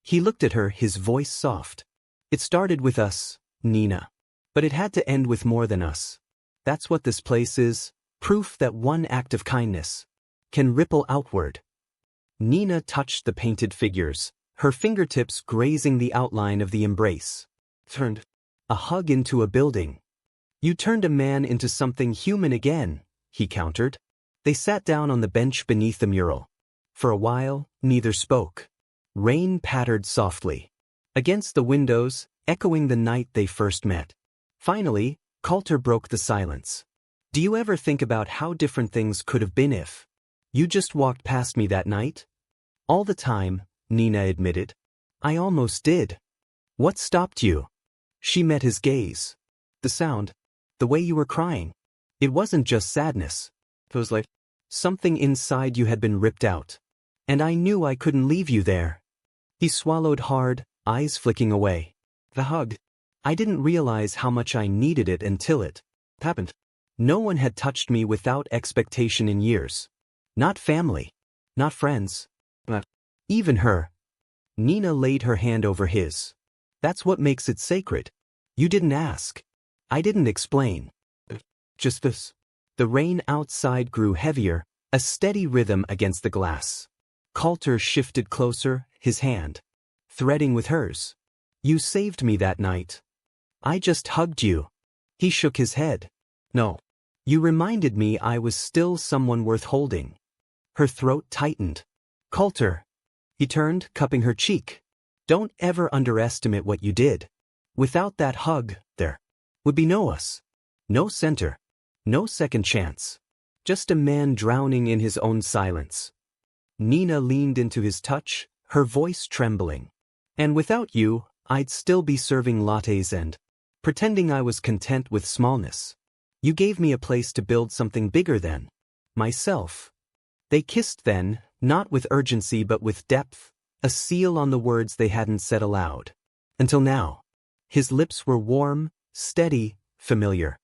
He looked at her, his voice soft. "It started with us, Nina. But it had to end with more than us. That's what this place is, proof that one act of kindness can ripple outward." Nina touched the painted figures, her fingertips grazing the outline of the embrace. "Turned a hug into a building." "You turned a man into something human again," he countered. They sat down on the bench beneath the mural. For a while, neither spoke. Rain pattered softly against the windows, echoing the night they first met. Finally, Coulter broke the silence. "Do you ever think about how different things could have been if you just walked past me that night?" "All the time," Nina admitted. "I almost did." "What stopped you?" She met his gaze. "The sound. The way you were crying. It wasn't just sadness. It was like something inside you had been ripped out. And I knew I couldn't leave you there." He swallowed hard, eyes flicking away. "The hug. I didn't realize how much I needed it until it happened. No one had touched me without expectation in years. Not family. Not friends. Not even her." Nina laid her hand over his. "That's what makes it sacred. You didn't ask. I didn't explain. Just this." The rain outside grew heavier, a steady rhythm against the glass. Coulter shifted closer, his hand threading with hers. "You saved me that night. I just hugged you." He shook his head. "No. You reminded me I was still someone worth holding." Her throat tightened. "Coulter." He turned, cupping her cheek. "Don't ever underestimate what you did. Without that hug, there would be no us. No center. No second chance. Just a man drowning in his own silence." Nina leaned into his touch, her voice trembling. "And without you, I'd still be serving lattes and pretending I was content with smallness. You gave me a place to build something bigger than myself." They kissed then, not with urgency but with depth, a seal on the words they hadn't said aloud. Until now. His lips were warm, steady, familiar.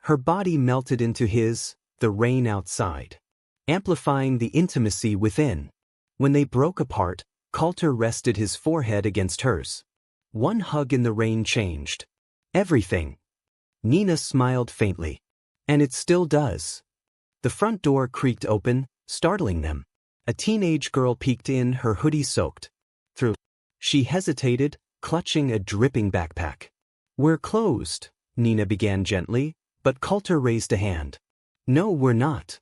Her body melted into his, the rain outside, amplifying the intimacy within. When they broke apart, Coulter rested his forehead against hers. One hug in the rain changed everything. Nina smiled faintly. And it still does. The front door creaked open, startling them. A teenage girl peeked in, her hoodie soaked through. She hesitated, clutching a dripping backpack. "We're closed," Nina began gently, but Coulter raised a hand. "No, we're not."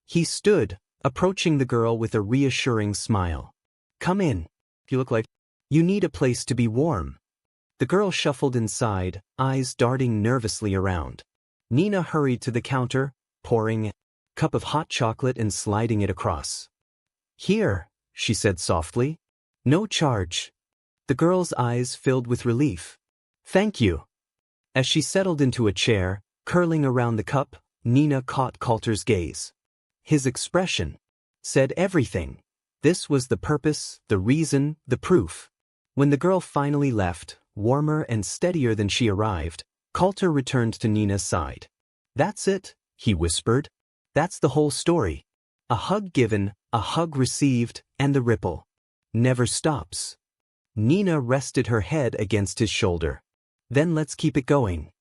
He stood, approaching the girl with a reassuring smile. "Come in. You look like you need a place to be warm." The girl shuffled inside, eyes darting nervously around. Nina hurried to the counter, pouring a cup of hot chocolate and sliding it across. "Here," she said softly. "No charge." The girl's eyes filled with relief. "Thank you." As she settled into a chair, curling around the cup, Nina caught Coulter's gaze. His expression said everything. This was the purpose, the reason, the proof. When the girl finally left, warmer and steadier than she arrived, Coulter returned to Nina's side. "That's it," he whispered. "That's the whole story. A hug given, a hug received, and the ripple never stops." Nina rested her head against his shoulder. "Then let's keep it going."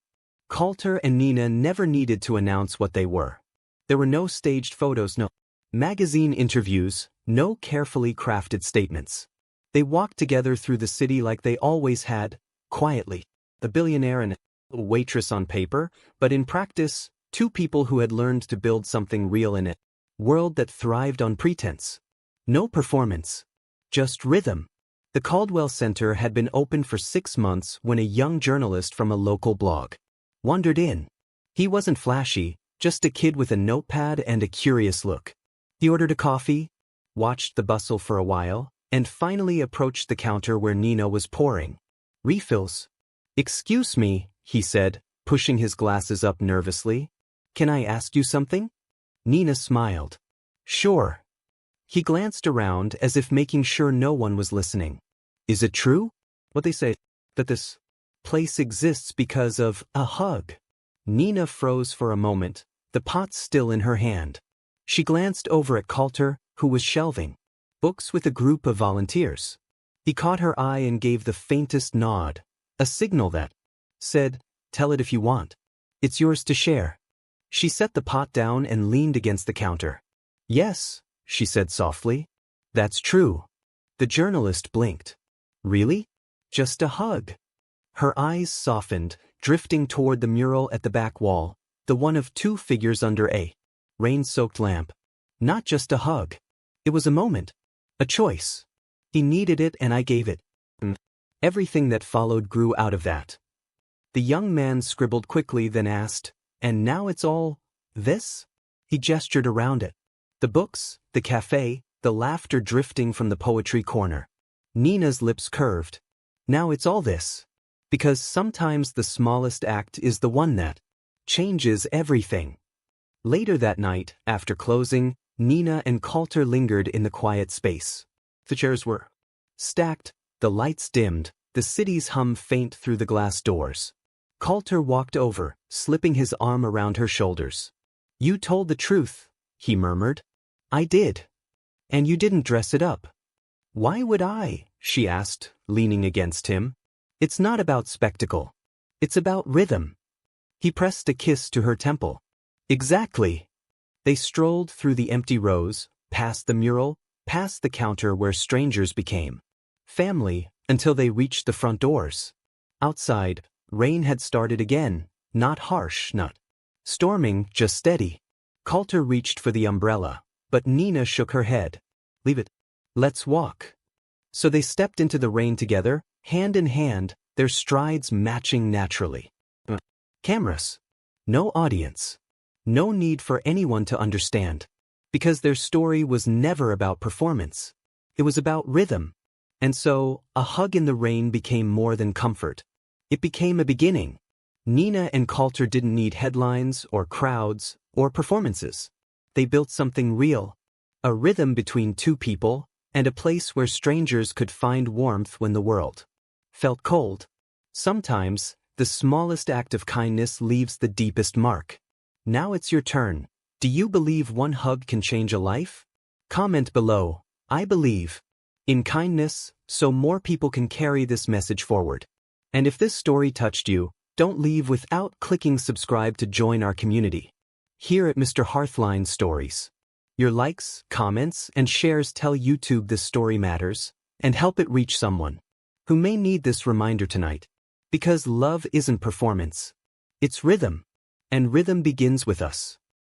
Coulter and Nina never needed to announce what they were. There were no staged photos, no magazine interviews, no carefully crafted statements. They walked together through the city like they always had, quietly. A billionaire and a waitress on paper, but in practice, two people who had learned to build something real in a world that thrived on pretense. No performance. Just rhythm. The Caldwell Center had been open for 6 months when a young journalist from a local blog wandered in. He wasn't flashy, just a kid with a notepad and a curious look. He ordered a coffee, watched the bustle for a while, and finally approached the counter where Nina was pouring refills. "Excuse me," he said, pushing his glasses up nervously. "Can I ask you something?" Nina smiled. "Sure." He glanced around as if making sure no one was listening. "Is it true? What they say, that this place exists because of a hug?" Nina froze for a moment, the pot still in her hand. She glanced over at Coulter, who was shelving books with a group of volunteers. He caught her eye and gave the faintest nod, a signal that said, "Tell it if you want. It's yours to share." She set the pot down and leaned against the counter. "Yes," she said softly. "That's true." The journalist blinked. "Really? Just a hug?" Her eyes softened, drifting toward the mural at the back wall, the one of two figures under a rain-soaked lamp. Not just a hug. It was a moment. A choice. He needed it and I gave it. And everything that followed grew out of that. The young man scribbled quickly, then asked, "And now it's all this?" He gestured around it. The books, the cafe, the laughter drifting from the poetry corner. Nina's lips curved. "Now it's all this. Because sometimes the smallest act is the one that changes everything." Later that night, after closing, Nina and Coulter lingered in the quiet space. The chairs were stacked, the lights dimmed, the city's hum faint through the glass doors. Coulter walked over, slipping his arm around her shoulders. "You told the truth," he murmured. "I did. And you didn't dress it up." "Why would I?" she asked, leaning against him. "It's not about spectacle. It's about rhythm." He pressed a kiss to her temple. "Exactly." They strolled through the empty rows, past the mural, past the counter where strangers became family, until they reached the front doors. Outside, rain had started again, not harsh, not storming, just steady. Coulter reached for the umbrella, but Nina shook her head. "Leave it. Let's walk." So they stepped into the rain together, hand in hand, their strides matching naturally. Cameras. No audience. No need for anyone to understand. Because their story was never about performance. It was about rhythm. And so, a hug in the rain became more than comfort. It became a beginning. Nina and Coulter didn't need headlines or crowds or performances. They built something real. A rhythm between two people, and a place where strangers could find warmth when the world felt cold. Sometimes, the smallest act of kindness leaves the deepest mark. Now it's your turn. Do you believe one hug can change a life? Comment below. I believe in kindness, so more people can carry this message forward. And if this story touched you, don't leave without clicking subscribe to join our community. Here at Mr Hearthline Stories, your likes, comments, and shares tell YouTube this story matters and help it reach someone who may need this reminder tonight. Because love isn't performance, it's rhythm, and rhythm begins with us.